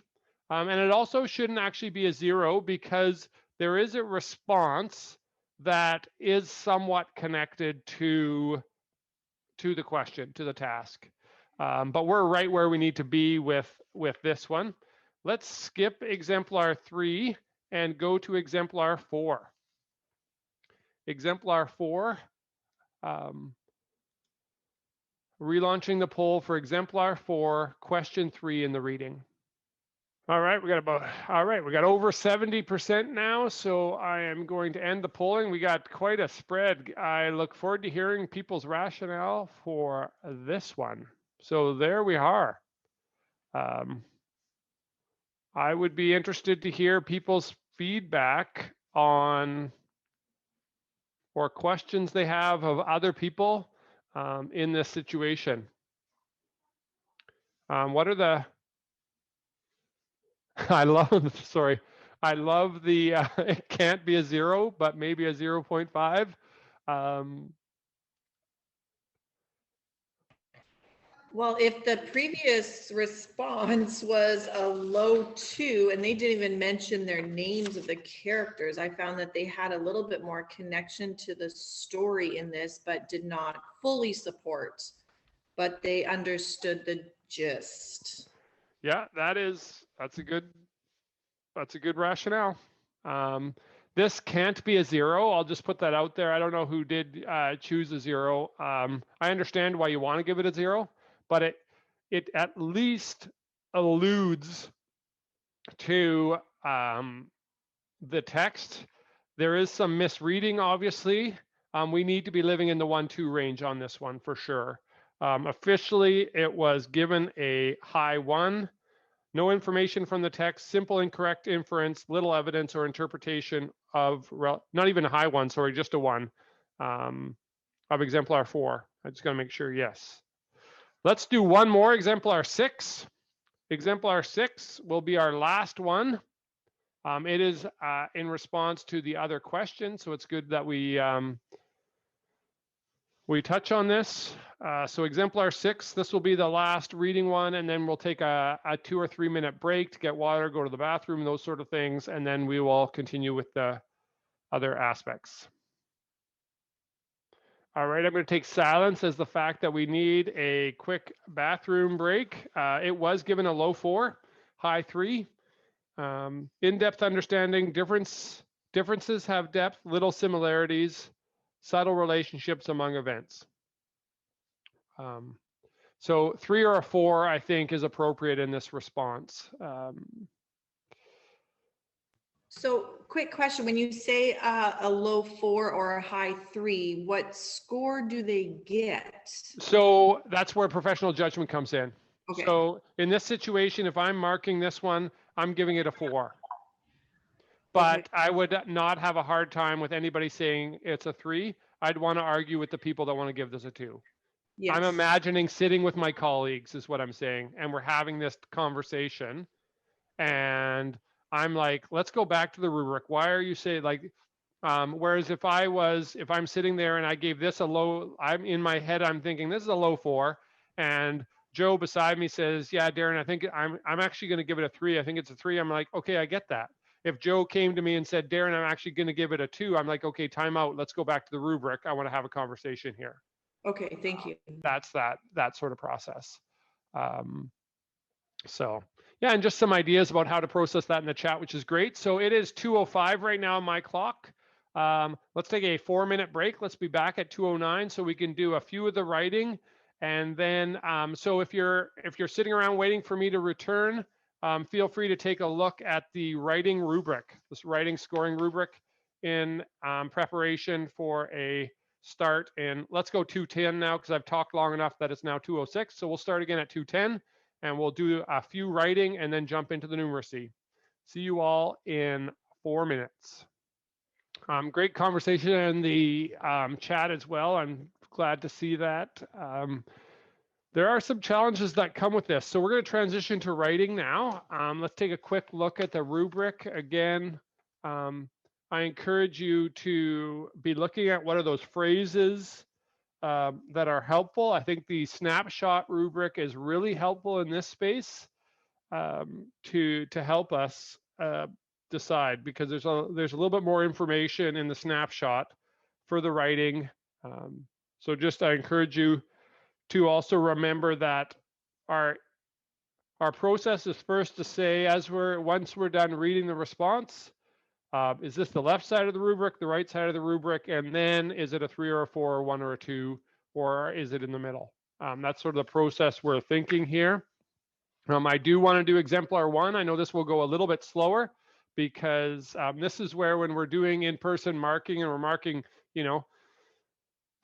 And it also shouldn't actually be a 0, because there is a response that is somewhat connected to the question, to the task. But we're right where we need to be with this one. Let's skip exemplar 3 and go to exemplar 4. Exemplar 4, relaunching the poll for exemplar 4, question 3 in the reading. All right, we got over 70% now, so I am going to end the polling. We got quite a spread. I look forward to hearing people's rationale for this one. So there we are. I would be interested to hear people's feedback on, or questions they have of other people in this situation. What are the I love the it can't be a 0, but maybe a 0.5. Well, if the previous response was a low 2 and they didn't even mention their names of the characters, I found that they had a little bit more connection to the story in this, but did not fully support, but they understood the gist. Yeah, that's a good rationale. This can't be a 0. I'll just put that out there. I don't know who did choose a 0. I understand why you want to give it a 0, but it at least alludes to the text. There is some misreading, obviously. We need to be living in the 1-2 range on this one for sure. Officially, it was given a high 1. No information from the text, simple incorrect inference, little evidence or interpretation of, not even a high 1, sorry, just a 1 of exemplar 4. I just got to make sure, yes. Let's do one more, exemplar 6. Exemplar 6 will be our last one. It is in response to the other question, so it's good that we touch on this. So exemplar 6, this will be the last reading one, and then we'll take a 2 or 3 minute break to get water, go to the bathroom, those sort of things, and then we will continue with the other aspects. All right, I'm going to take silence as the fact that we need a quick bathroom break. It was given a low 4, high 3. In-depth understanding, differences have depth, little similarities, subtle relationships among events. So 3 or a 4, I think, is appropriate in this response. So quick question, when you say a low 4 or a high 3, what score do they get? So that's where professional judgment comes in. Okay. So in this situation, if I'm marking this one, I'm giving it a 4. But Okay. I would not have a hard time with anybody saying it's a 3. I'd want to argue with the people that want to give this a 2. Yes. I'm imagining sitting with my colleagues is what I'm saying. And we're having this conversation. And I'm like, let's go back to the rubric. Why are you saying like, whereas if I'm sitting there and I gave this a low, I'm in my head, I'm thinking this is a low 4. And Joe beside me says, yeah, Darren, I think I'm actually going to give it a 3. I think it's a 3. I'm like, okay, I get that. If Joe came to me and said, Darren, I'm actually going to give it a 2, I'm like, okay, time out. Let's go back to the rubric. I want to have a conversation here. Okay, thank you. That's that sort of process. So yeah, and just some ideas about how to process that in the chat, which is great. So it is 2:05 right now on my clock. Let's take a 4-minute break. Let's be back at 2:09 so we can do a few of the writing. And then, so if you're sitting around waiting for me to return, feel free to take a look at the writing rubric, this writing scoring rubric in preparation for a start. And let's go 2:10 now because I've talked long enough that it's now 2:06. So we'll start again at 2:10 and we'll do a few writing and then jump into the numeracy. See you all in 4 minutes. Great conversation in the chat as well. I'm glad to see that. There are some challenges that come with this. So we're going to transition to writing now. Let's take a quick look at the rubric again. I encourage you to be looking at what are those phrases that are helpful. I think the snapshot rubric is really helpful in this space to help us decide, because there's a little bit more information in the snapshot for the writing. So just I encourage you to also remember that our process is first to say, once we're done reading the response, is this the left side of the rubric, the right side of the rubric, and then is it a 3 or a 4 or 1 or a 2, or is it in the middle? That's sort of the process we're thinking here. I do want to do exemplar 1. I know this will go a little bit slower because this is where, when we're doing in-person marking and we're marking,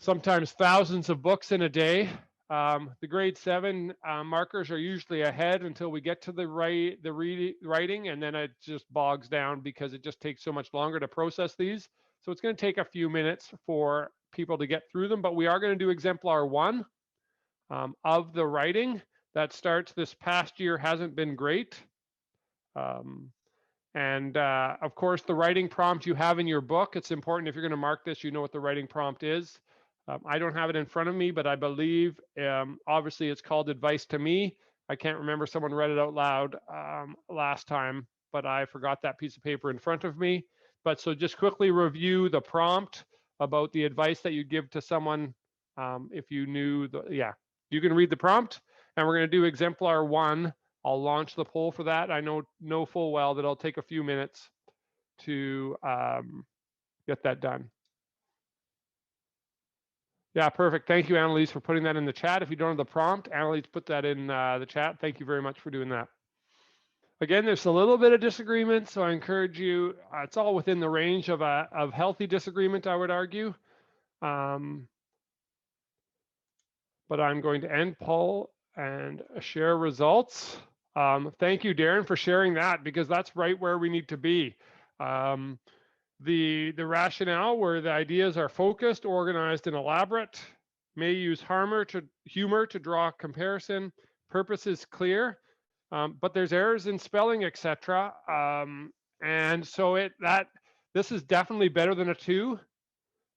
sometimes thousands of books in a day, the grade 7 markers are usually ahead until we get to the writing, and then it just bogs down because it just takes so much longer to process these. So it's going to take a few minutes for people to get through them, but we are going to do exemplar 1 of the writing. That starts, this past year hasn't been great. And of course, the writing prompt you have in your book, it's important if you're going to mark this, you know what the writing prompt is. I don't have it in front of me, but I believe, obviously, it's called Advice to Me. I can't remember, someone read it out loud last time, but I forgot that piece of paper in front of me. But so just quickly review the prompt about the advice that you give to someone. If you knew you can read the prompt, and we're going to do exemplar 1. I'll launch the poll for that. I know full well that it'll take a few minutes to get that done. Yeah, perfect. Thank you, Annalise, for putting that in the chat. If you don't have the prompt, Annalise put that in the chat. Thank you very much for doing that. Again, there's a little bit of disagreement, so I encourage you. It's all within the range of healthy disagreement, I would argue. But I'm going to end poll and share results. Thank you, Darren, for sharing that, because that's right where we need to be. The rationale, where the ideas are focused, organized, and elaborate, may use humor to draw comparison. Purpose is clear, but there's errors in spelling, etc. And so this is definitely better than a 2.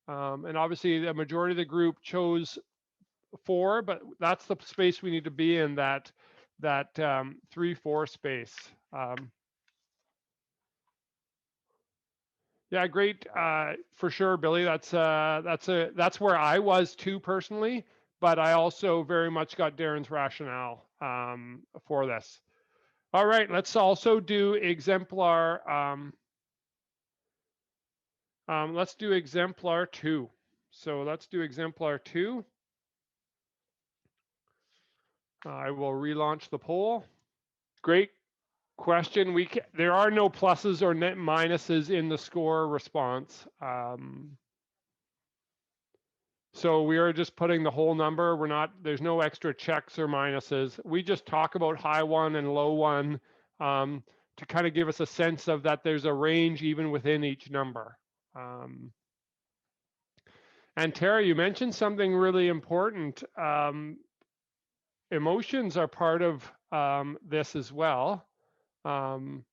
And obviously, the majority of the group chose 4, but that's the space we need to be in, that 3-4 space. Yeah, great. For sure, Billy. That's where I was too personally, but I also very much got Darren's rationale for this. All right, let's also do exemplar. Let's do exemplar 2. So let's do exemplar 2. I will relaunch the poll. Great question. There are no pluses or net minuses in the score response. So we are just putting the whole number. There's no extra checks or minuses. We just talk about high one and low one to kind of give us a sense of that there's a range even within each number. And Tara, you mentioned something really important. Emotions are part of this as well. And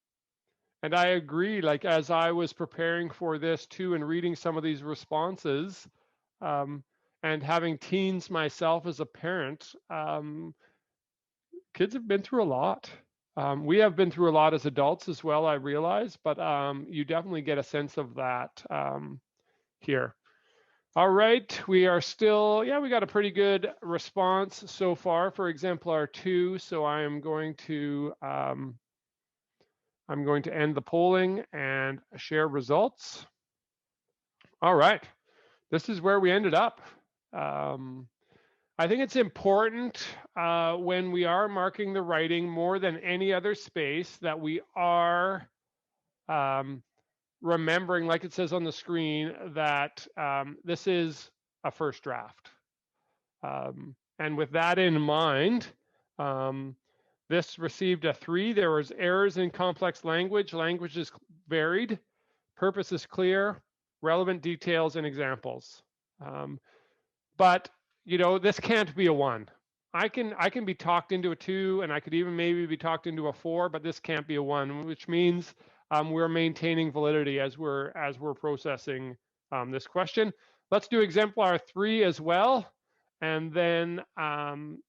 I agree, like as I was preparing for this too and reading some of these responses and having teens myself as a parent, kids have been through a lot. We have been through a lot as adults as well, I realize, but you definitely get a sense of that here. All right, we are still, we got a pretty good response so far for exemplar 2. So I am going to end the polling and share results. All right, this is where we ended up. I think it's important when we are marking the writing more than any other space that we are remembering, like it says on the screen, that this is a first draft. And with that in mind, this received a 3. There was errors in complex language. Language is varied. Purpose is clear. Relevant details and examples. But this can't be a 1. I can be talked into a 2, and I could even maybe be talked into a 4, but this can't be a 1, which means we're maintaining validity as we're processing this question. Let's do exemplar 3 as well, and then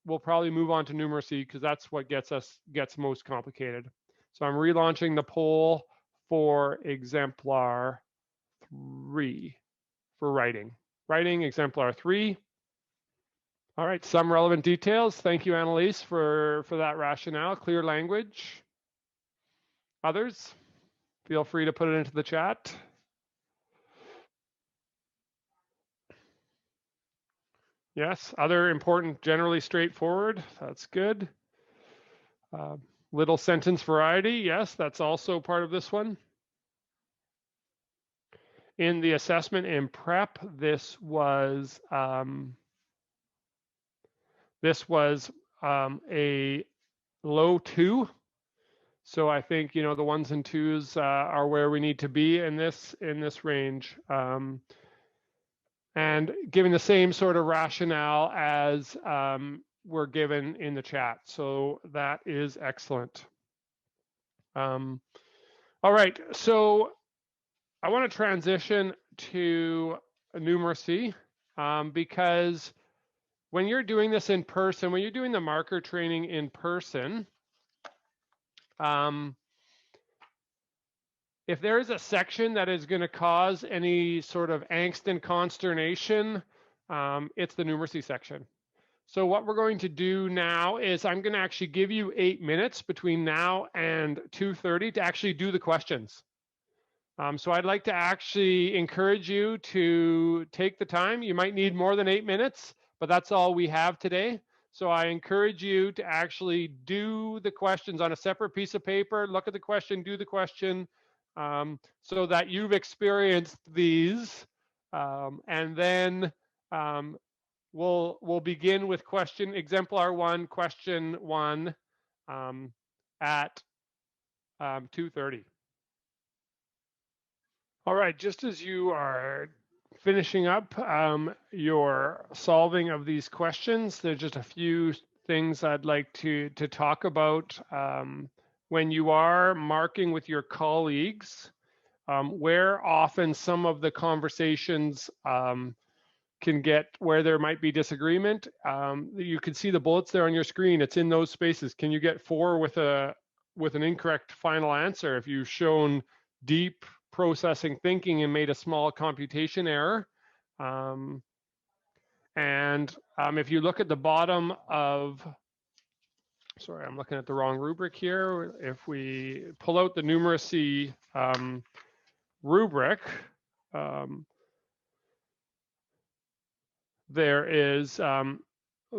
we'll probably move on to numeracy because that's what gets most complicated. So I'm relaunching the poll for exemplar 3 for writing. Writing exemplar 3. All right, some relevant details. Thank you, Annalise, for that rationale. Clear language. Others? Feel free to put it into the chat. Yes, other important, generally straightforward. That's good. Little sentence variety. Yes, that's also part of this one. In the assessment in prep, this was a low 2. So I think, the 1s and 2s are where we need to be in this range. And giving the same sort of rationale as were given in the chat. So that is excellent. All right, so I want to transition to numeracy because when you're doing this in person, when you're doing the marker training in person, if there is a section that is going to cause any sort of angst and consternation, it's the numeracy section. So what we're going to do now is I'm going to actually give you 8 minutes between now and 2:30 to actually do the questions. So I'd like to actually encourage you to take the time. You might need more than 8 minutes, but that's all we have today. So I encourage you to actually do the questions on a separate piece of paper, look at the question, do the question, so that you've experienced these. And then we'll begin with exemplar 1, question 1 at 2:30. All right, just as you are finishing up your solving of these questions, there's just a few things I'd like to talk about. When you are marking with your colleagues, where often some of the conversations can get where there might be disagreement. You can see the bullets there on your screen. It's in those spaces. Can you get 4 with an incorrect final answer if you've shown deep processing thinking and made a small computation error? And if you look at the bottom of, sorry, I'm looking at the wrong rubric here. If we pull out the numeracy rubric, there is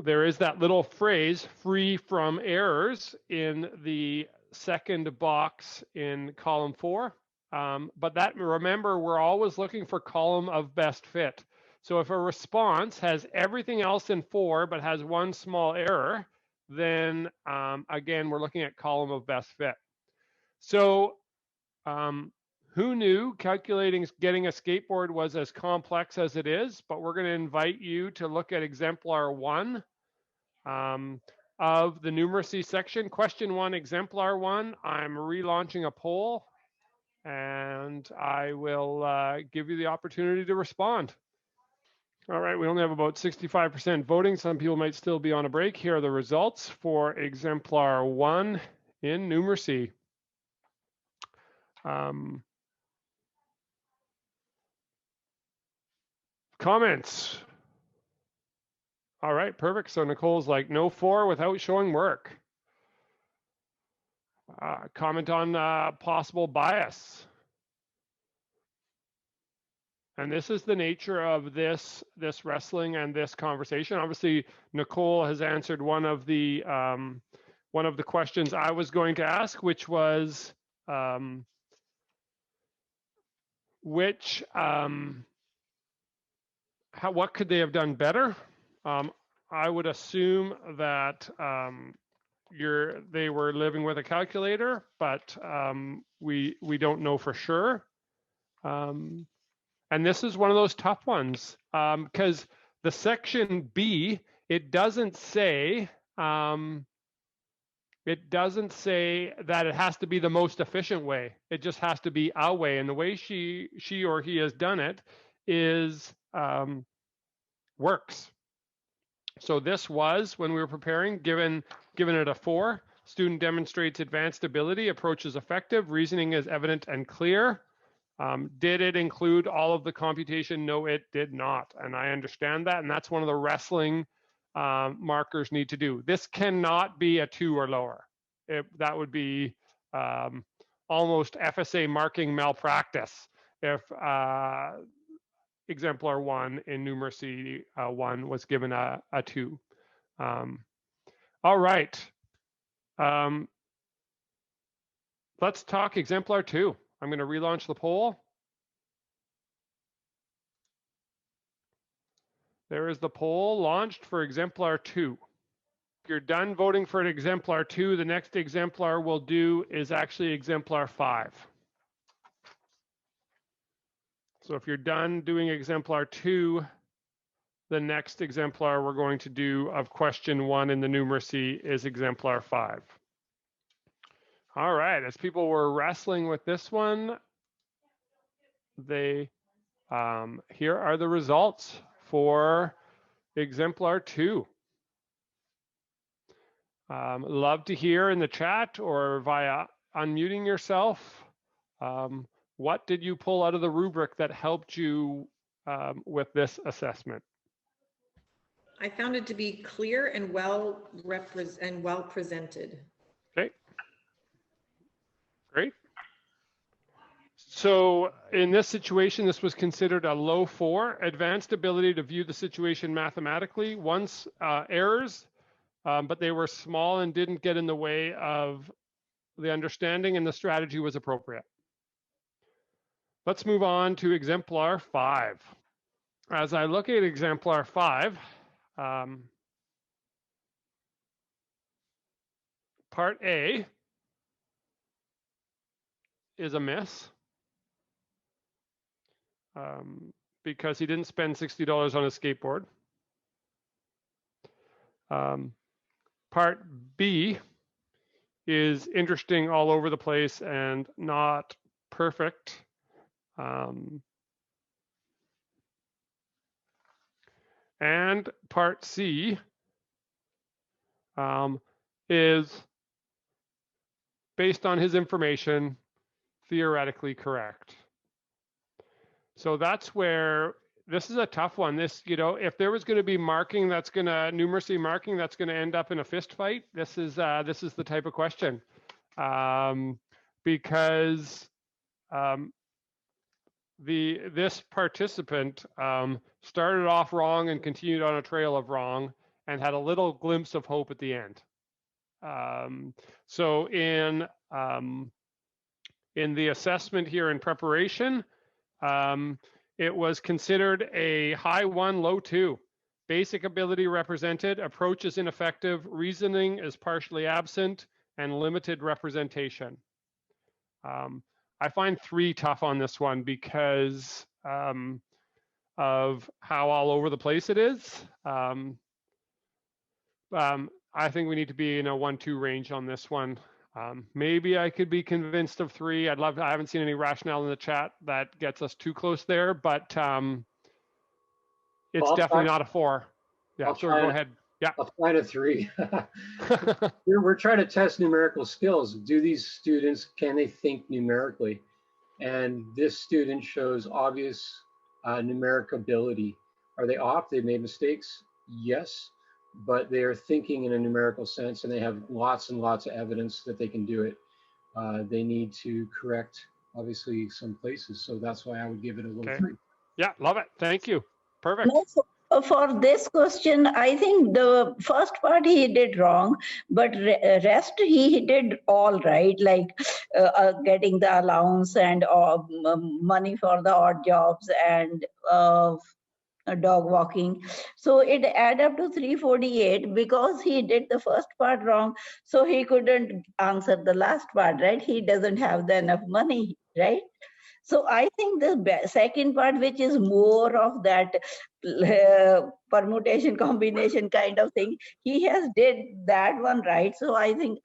there is that little phrase, free from errors, in the second box in column 4. But that, remember, we're always looking for column of best fit. So if a response has everything else in 4 but has one small error, then again, we're looking at column of best fit. So who knew calculating getting a skateboard was as complex as it is? But we're going to invite you to look at exemplar 1 of the numeracy section. Question 1, exemplar 1. I'm relaunching a poll, and I will give you the opportunity to respond. All right, we only have about 65% voting. Some people might still be on a break. Here are the results for exemplar 1 in numeracy. Comments? All right, perfect. So Nicole's like, no 4 without showing work. Comment on possible bias. And this is the nature of this wrestling and this conversation. Obviously, Nicole has answered one of the questions I was going to ask, which was what could they have done better? I would assume that they were living with a calculator, but we don't know for sure. And this is one of those tough ones because the section B, it doesn't say that it has to be the most efficient way. It just has to be a way. And the way she or he has done it is works. So this was, when we were preparing, given it a 4. Student demonstrates advanced ability, approach is effective, reasoning is evident and clear. Did it include all of the computation? No, it did not. And I understand that. And that's one of the wrestling markers need to do. This cannot be a 2 or lower. That would be almost FSA marking malpractice if exemplar 1 in numeracy 1 was given a 2. All right. Let's talk exemplar 2. I'm going to relaunch the poll. There is the poll launched for exemplar 2. If you're done voting for an exemplar 2, the next exemplar we'll do is actually exemplar 5. So if you're done doing exemplar 2, the next exemplar we're going to do of question 1 in the numeracy is exemplar 5. All right, as people were wrestling with this one, here are the results for exemplar 2. Love to hear in the chat or via unmuting yourself. What did you pull out of the rubric that helped you with this assessment? I found it to be clear and well presented. Okay. Great. So in this situation, this was considered a low 4, advanced ability to view the situation mathematically. Once errors, but they were small and didn't get in the way of the understanding, and the strategy was appropriate. Let's move on to exemplar 5. As I look at exemplar 5, part A is a miss because he didn't spend $60 on a skateboard. Part B is interesting all over the place and not perfect. And part C is based on his information, theoretically correct. So that's where this is a tough one. This, if there was going to be marking that's going to numeracy marking that's going to end up in a fist fight, this is the type of question, because this participant started off wrong and continued on a trail of wrong, and had a little glimpse of hope at the end. So in the assessment here in preparation, it was considered a high 1, low 2. Basic ability represented, approach is ineffective, reasoning is partially absent, and limited representation. I find 3 tough on this one because of how all over the place it is. I think we need to be in a 1-2 range on this one. Maybe I could be convinced of 3. I haven't seen any rationale in the chat that gets us too close there, but it's definitely not a 4. Yeah, sorry, go ahead. Yeah. I'll find a 3. We're trying to test numerical skills. Do these students, can they think numerically? And this student shows obvious numeric ability. Are they off? They've made mistakes? Yes, but they are thinking in a numerical sense, and they have lots and lots of evidence that they can do it. They need to correct, obviously, some places. So that's why I would give it a little 3. Yeah, love it. Thank you. Perfect. No, for this question, I think the first part he did wrong, but rest he did all right, like getting the allowance and money for the odd jobs and dog walking. So it added up to 348 because he did the first part wrong. So he couldn't answer the last part, right? He doesn't have enough money, right? So I think the second part, which is more of that permutation combination kind of thing, he has did that one right. So I think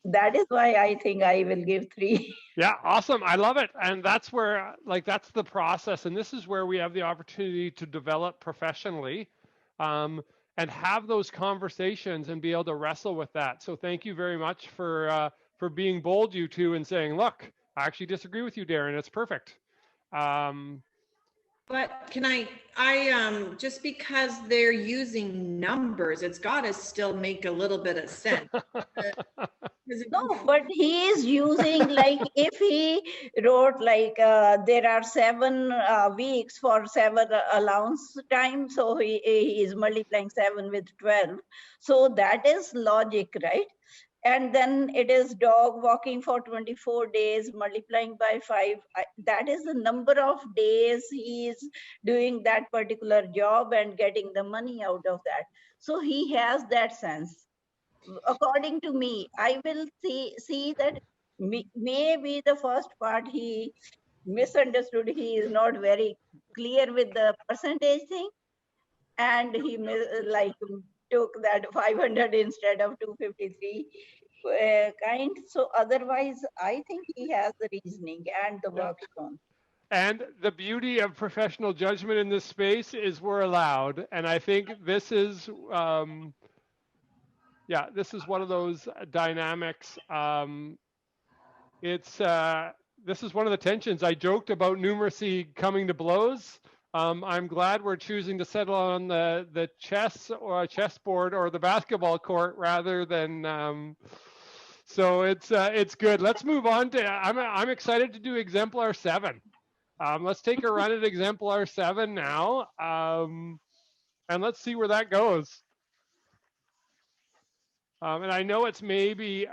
that is why I think I will give 3. Yeah, awesome. I love it. And that's where, that's the process. And this is where we have the opportunity to develop professionally and have those conversations and be able to wrestle with that. So thank you very much for being bold, you two, and saying, look, I actually disagree with you, Darren. It's perfect. But can I just because they're using numbers, it's got to still make a little bit of sense. No, but he is using, like, if he wrote like there are 7 weeks for 7 allowance time, so he is multiplying 7 with 12. So that is logic, right? And then it is dog walking for 24 days, multiplying by 5. That is the number of days he is doing that particular job and getting the money out of that. So he has that sense. According to me, I will see that maybe the first part he misunderstood. He is not very clear with the percentage thing. And he took that 500 instead of 253 kind. So otherwise, I think he has the reasoning and the work shown. And the beauty of professional judgment in this space is we're allowed. And I think this is, this is one of those dynamics. This is one of the tensions. I joked about numeracy coming to blows. I'm glad we're choosing to settle on the chess or chessboard or the basketball court rather than. So it's good. Let's move on to. I'm excited to do exemplar 7. Let's take a run at exemplar 7 now, and let's see where that goes. And I know it's maybe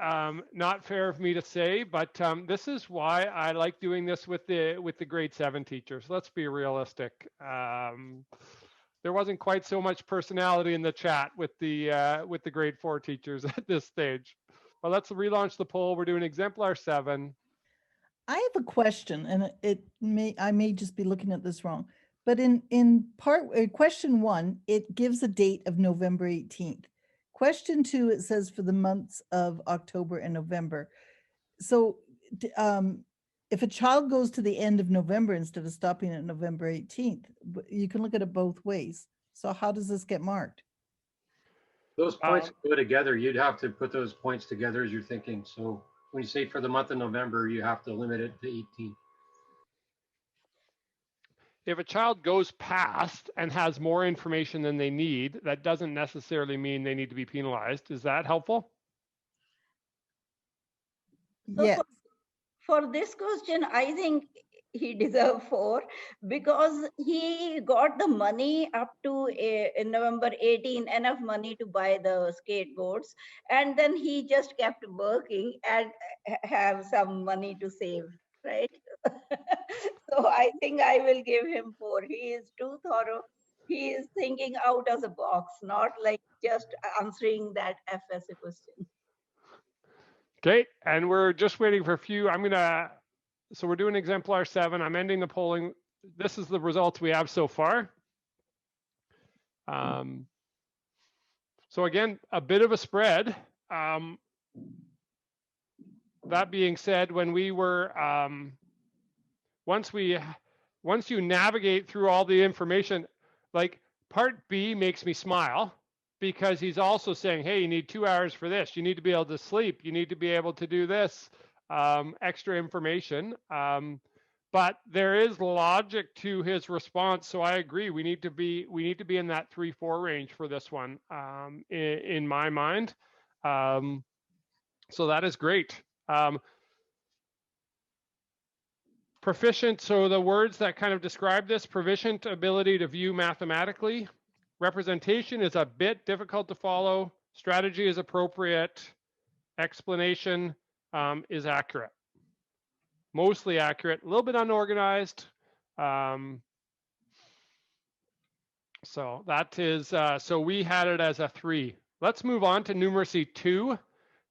not fair of me to say, but this is why I like doing this with the grade 7 teachers. Let's be realistic. There wasn't quite so much personality in the chat with the grade 4 teachers at this stage. But let's relaunch the poll. We're doing exemplar 7. I have a question, and I may just be looking at this wrong. But in question 1, it gives a date of November 18th. Question 2, it says for the months of October and November. So if a child goes to the end of November instead of stopping at November 18th, you can look at it both ways. So how does this get marked? Those points go together. You'd have to put those points together as you're thinking. So when you say for the month of November, you have to limit it to 18. If a child goes past and has more information than they need, that doesn't necessarily mean they need to be penalized. Is that helpful? Yes. For this question, I think he deserved 4 because he got the money up to in November 18, enough money to buy the skateboards. And then he just kept working and have some money to save, right? So I think I will give him 4. He is too thorough. He is thinking out of the box, not like just answering that FSA question. Okay, and we're just waiting for a few. So we're doing exemplar 7. I'm ending the polling. This is the results we have so far. So again, a bit of a spread. That being said, when we were, once you navigate through all the information, like part B makes me smile because he's also saying, hey, you need 2 hours for this. You need to be able to sleep. You need to be able to do this, extra information. But there is logic to his response. So I agree. We need to be in that 3-4 range for this one, in my mind. So that is great. Proficient, so the words that kind of describe this: proficient ability to view mathematically. Representation is a bit difficult to follow. Strategy is appropriate. Explanation is accurate. Mostly accurate, a little bit unorganized. So that is, so we had it as a 3. Let's move on to numeracy 2.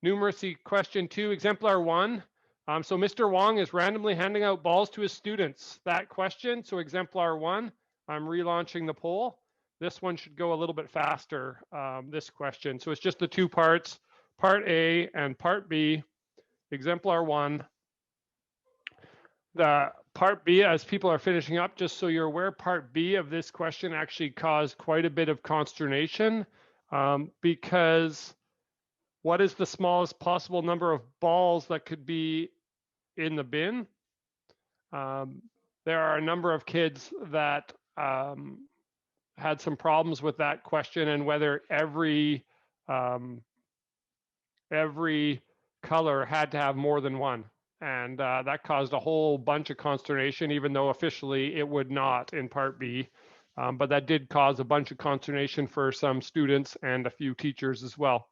Numeracy question 2, exemplar 1. So Mr. Wong is randomly handing out balls to his students. That question, so exemplar 1, I'm relaunching the poll. This one should go a little bit faster, this question. So it's just the 2 parts, part A and part B, exemplar 1. The part B, as people are finishing up, just so you're aware, part B of this question actually caused quite a bit of consternation, because what is the smallest possible number of balls that could be in the bin? There are a number of kids that had some problems with that question, and whether every color had to have more than one. And that caused a whole bunch of consternation, even though officially it would not in part B. But that did cause a bunch of consternation for some students and a few teachers as well.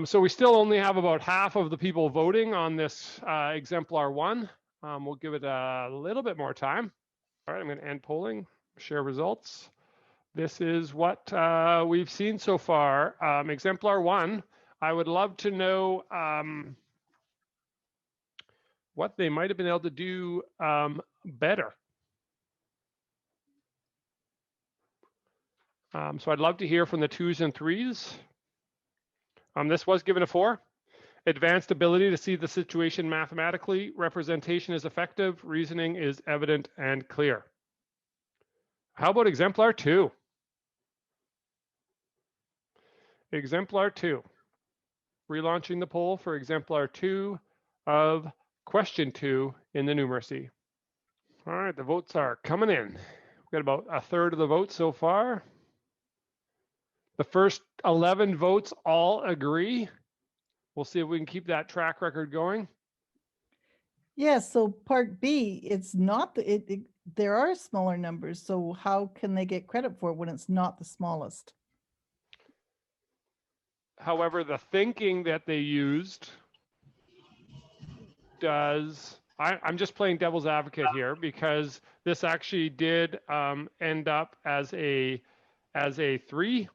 So we still only have about half of the people voting on this exemplar 1. We'll give it a little bit more time. All right, I'm going to end polling, share results. This is what we've seen so far. Exemplar 1, I would love to know what they might have been able to do better. So I'd love to hear from the 2s and 3s. This was given a 4. Advanced ability to see the situation mathematically. Representation is effective. Reasoning is evident and clear. How about exemplar 2? Exemplar 2. Relaunching the poll for exemplar 2 of question 2 in the numeracy. All right, the votes are coming in. We've got about a third of the votes so far. The first 11 votes all agree. We'll see if we can keep that track record going. Yes, so part B, it's not, there are smaller numbers, so how can they get credit for it when it's not the smallest? However, the thinking that they used does, I'm just playing devil's advocate here, because this actually did end up as a 3,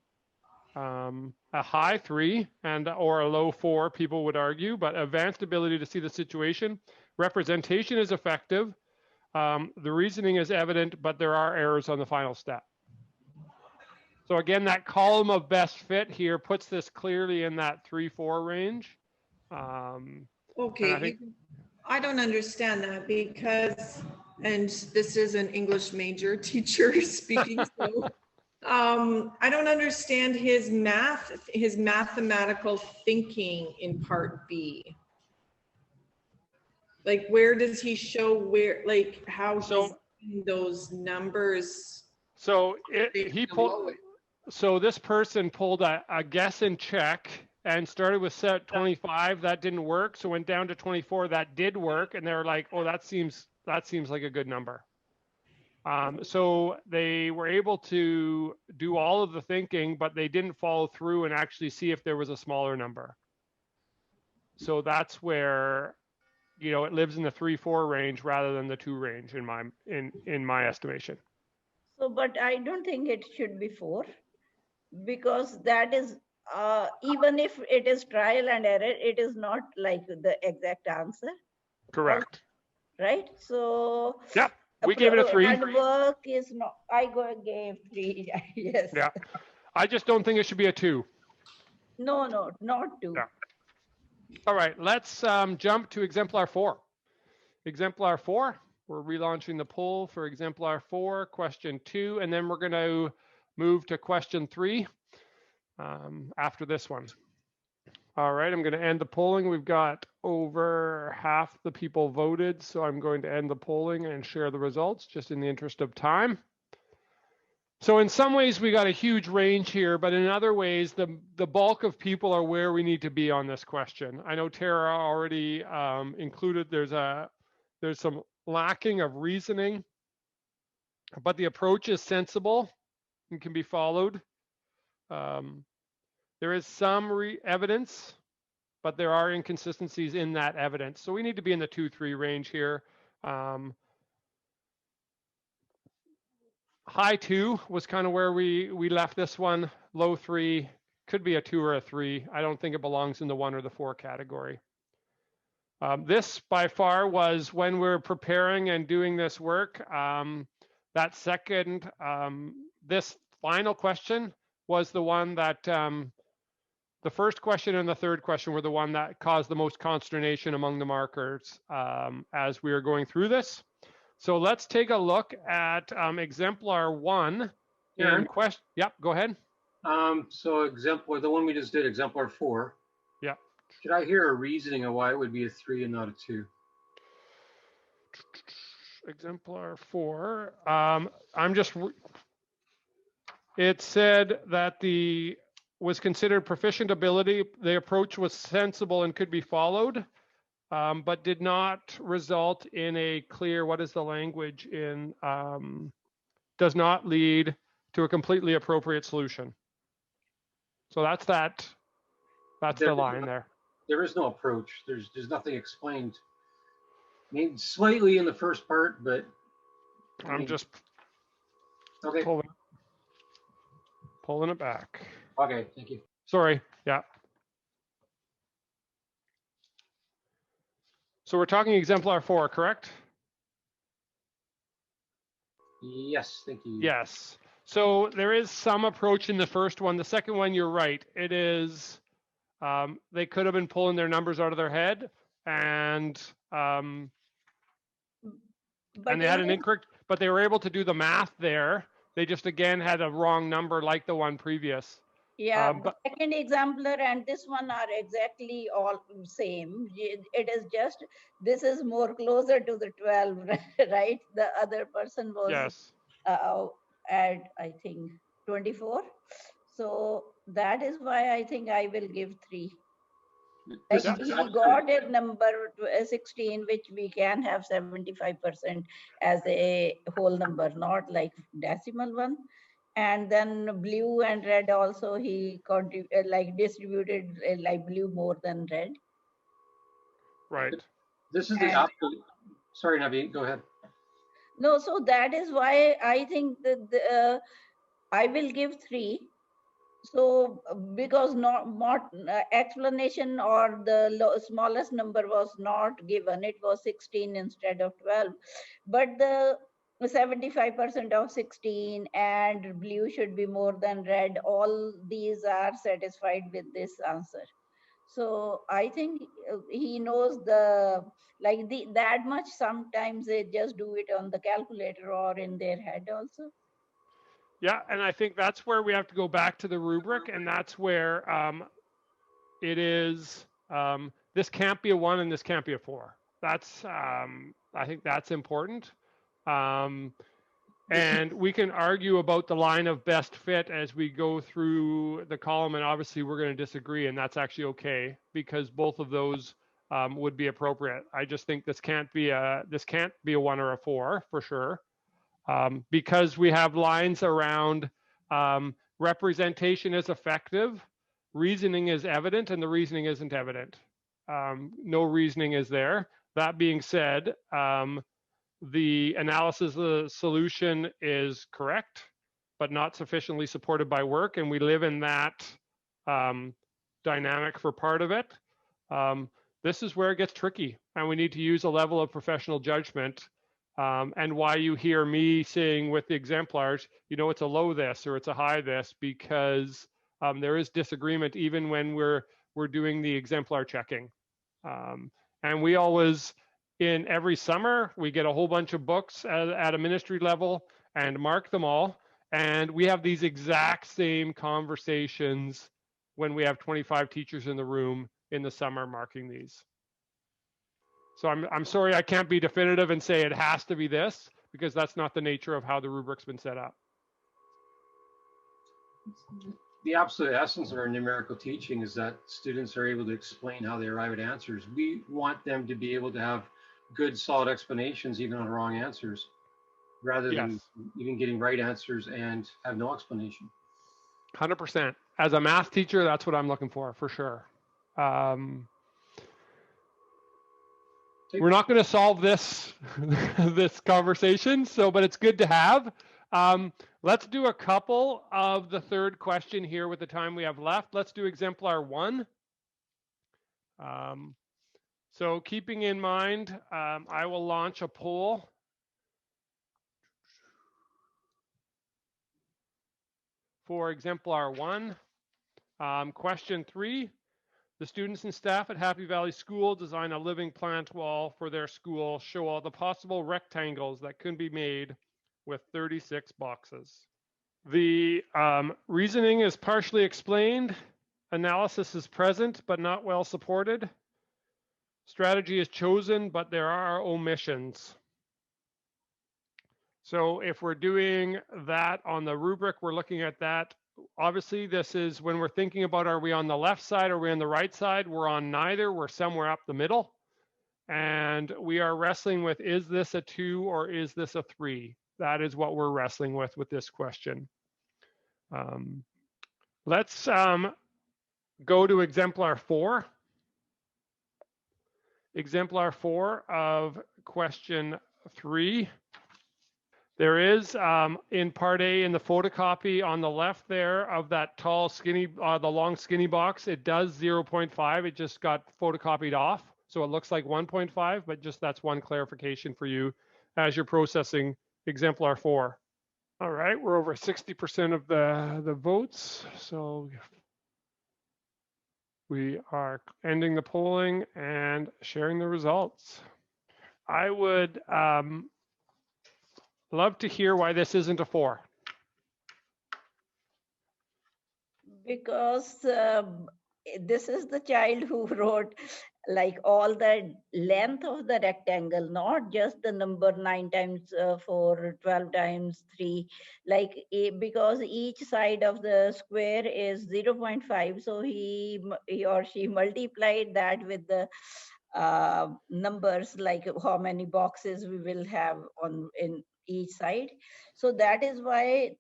a high 3 and or a low 4, people would argue, but advanced ability to see the situation. Representation is effective. The reasoning is evident, but there are errors on the final step. So again, that column of best fit here puts this clearly in that 3-4 range. Okay, I don't understand that, because, and this is an English major teacher speaking, so I don't understand his mathematical thinking in part B. Like, where does he show where, like, how he's in those numbers? So so this person pulled a guess and check and started with set 25. That didn't work. So went down to 24. That did work. And they were like, oh, that seems that seems like a good number. So they were able to do all of the thinking, but they didn't follow through and actually see if there was a smaller number. So that's where, you know, it lives in the 3-4 range rather than the 2 range in my estimation. So, but I don't think it should be 4, because that is, even if it is trial and error, it is not like the exact answer. Correct. Right? So, yeah, we gave it a 3. And work is not, gave 3, yes. Yeah, I just don't think it should be a 2. No, not 2. Yeah. All right, let's jump to exemplar 4. Exemplar 4, we're relaunching the poll for exemplar 4, question 2, and then we're going to move to question 3 after this one. All right, I'm going to end the polling. We've got over half the people voted, so I'm going to end the polling and share the results just in the interest of time. So in some ways, we got a huge range here, but in other ways, the bulk of people are where we need to be on this question. I know Tara already included there's some lacking of reasoning, but the approach is sensible and can be followed. There is some evidence, but there are inconsistencies in that evidence. So we need to be in the 2-3 range here. High 2 was kind of where we left this one. Low 3 could be a 2 or a 3. I don't think it belongs in the 1 or the 4 category. This by far was, when we're preparing and doing this work, that second, this final question was the one that, the first question and the third question were the one that caused the most consternation among the markers as we were going through this. So let's take a look at exemplar 1. Darren? Yep, go ahead. So exemplar, the one we just did, exemplar 4. Yeah. Should I hear a reasoning of why it would be a 3 and not a 2? Exemplar 4. It said that was considered proficient ability. The approach was sensible and could be followed, but did not result in a clear, what is the language in, does not lead to a completely appropriate solution. So that's the line there. There is no approach. There's nothing explained. I mean, slightly in the first part, but I'm just okay. Pulling it back. Okay, thank you. Sorry, yeah. So we're talking exemplar 4, correct? Yes, thank you. Yes. So there is some approach in the first one. The second one, you're right. It is, they could have been pulling their numbers out of their head, and they had an incorrect, but they were able to do the math there. They just, again, had a wrong number like the one previous. Yeah, but second exemplar and this one are exactly all same. It is just, this is more closer to the 12, right? The other person was yes. At, I think, 24. So that is why I think I will give 3. He got a number 16, which we can have 75% as a whole number, not like decimal one. And then blue and red also, he distributed like blue more than red. Right. This is the opposite. Sorry, Naveen, go ahead. No, so that is why I think that I will give 3. So because not explanation or the smallest number was not given, it was 16 instead of 12. But the 75% of 16 and blue should be more than red. All these are satisfied with this answer. So I think he knows that much. Sometimes they just do it on the calculator or in their head also. Yeah, and I think that's where we have to go back to the rubric, and that's where it is, this can't be a 1 and this can't be a 4. That's, I think that's important. And we can argue about the line of best fit as we go through the column, and obviously we're going to disagree, and that's actually okay, because both of those would be appropriate. I just think this can't be a 1 or a 4 for sure, because we have lines around representation is effective, reasoning is evident, and the reasoning isn't evident. No reasoning is there. That being said, the analysis of the solution is correct, but not sufficiently supported by work, and we live in that dynamic for part of it. This is where it gets tricky, and we need to use a level of professional judgment. And why you hear me saying with the exemplars, you know, it's a low this or it's a high this, because there is disagreement even when we're doing the exemplar checking. And we always, in every summer, we get a whole bunch of books at a ministry level and mark them all. And we have these exact same conversations when we have 25 teachers in the room in the summer marking these. So I'm sorry I can't be definitive and say it has to be this, because that's not the nature of how the rubric's been set up. The absolute essence of our numerical teaching is that students are able to explain how they arrive at answers. We want them to be able to have good, solid explanations even on wrong answers, rather than even getting right answers and have no explanation. 100%. As a math teacher, that's what I'm looking for sure. We're not going to solve this this conversation, but it's good to have. Let's do a couple of the third question here with the time we have left. Let's do exemplar 1. So keeping in mind, I will launch a poll. For exemplar 1, question 3. The students and staff at Happy Valley School design a living plant wall for their school. Show all the possible rectangles that can be made with 36 boxes. The reasoning is partially explained. Analysis is present, but not well supported. Strategy is chosen, but there are omissions. So if we're doing that on the rubric, we're looking at that. Obviously, this is when we're thinking about, are we on the left side, or are we on the right side? We're on neither. We're somewhere up the middle. And we are wrestling with, is this a 2 or is this a 3? That is what we're wrestling with this question. Let's go to exemplar 4. Exemplar 4 of question 3. There is, in part A in the photocopy on the left there of that tall, skinny, the long skinny box, it does 0.5. It just got photocopied off. So it looks like 1.5, but just that's one clarification for you as you're processing exemplar 4. All right, we're over 60% of the votes. So we are ending the polling and sharing the results. I would love to hear why this isn't a 4. Because this is the child who wrote like all the length of the rectangle, not just the number 9 times 4, 12 times 3, like because each side of the square is 0.5. So he or she multiplied that with the numbers, like how many boxes we will have in each side. So that is why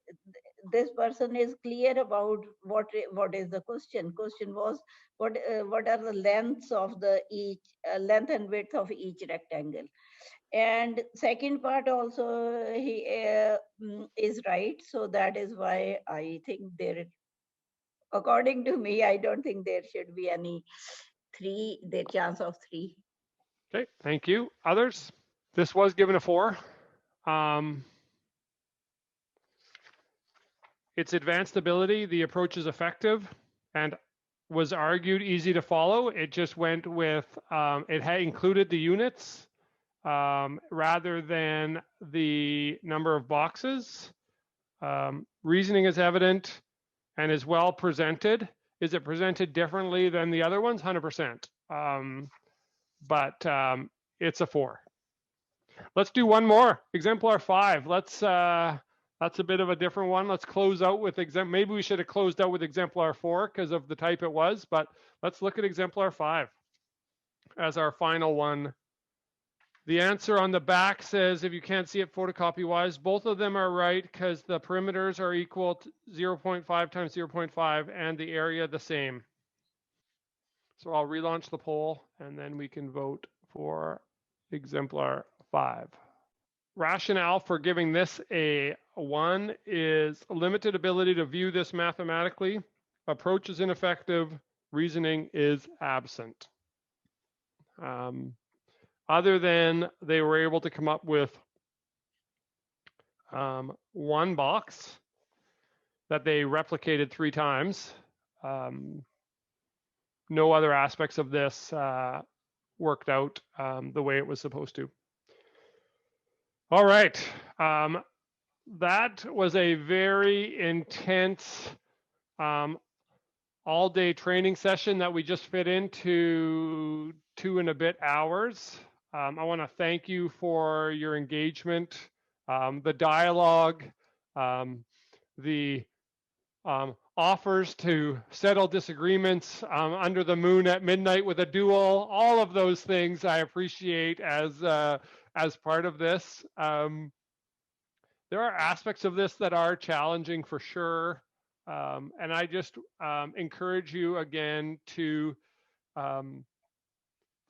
this person is clear about what is the question. Question was what are the lengths of the each length and width of each rectangle. And second part also he is right. So that is why I think there, according to me, I don't think there should be any the chance of 3. Okay, thank you. Others? This was given a 4. It's advanced ability. The approach is effective and was argued easy to follow. It just went with, it had included the units rather than the number of boxes. Reasoning is evident and is well presented. Is it presented differently than the other ones? 100%. But it's a 4. Let's do one more. Exemplar 5. That's a bit of a different one. Let's close out with maybe we should have closed out with exemplar 4 because of the type it was, but let's look at exemplar 5. as our final one. The answer on the back says, if you can't see it photocopy wise, both of them are right because the perimeters are equal to 0.5 times 0.5 and the area the same. So I'll relaunch the poll and then we can vote for exemplar 5. Rationale for giving this a 1 is limited ability to view this mathematically. Approach is ineffective. Reasoning is absent. Other than they were able to come up with one box that they replicated 3 times. No other aspects of this worked out the way it was supposed to. All right. That was a very intense all-day training session that we just fit into 2 and a bit hours. I want to thank you for your engagement, the dialogue, the offers to settle disagreements under the moon at midnight with a duel. All of those things I appreciate as part of this. There are aspects of this that are challenging for sure. And I just encourage you again to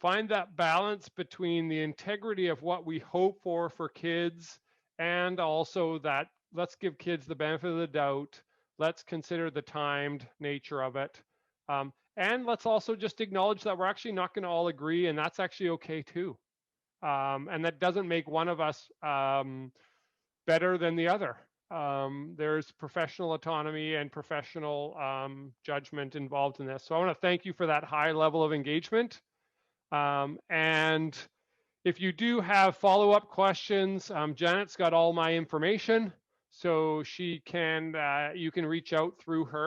find that balance between the integrity of what we hope for kids and also that let's give kids the benefit of the doubt. Let's consider the timed nature of it. And let's also just acknowledge that we're actually not going to all agree, and that's actually okay too. And that doesn't make one of us better than the other. There's professional autonomy and professional judgment involved in this. So I want to thank you for that high level of engagement. And if you do have follow-up questions, Janet's got all my information, so she can you can reach out through her.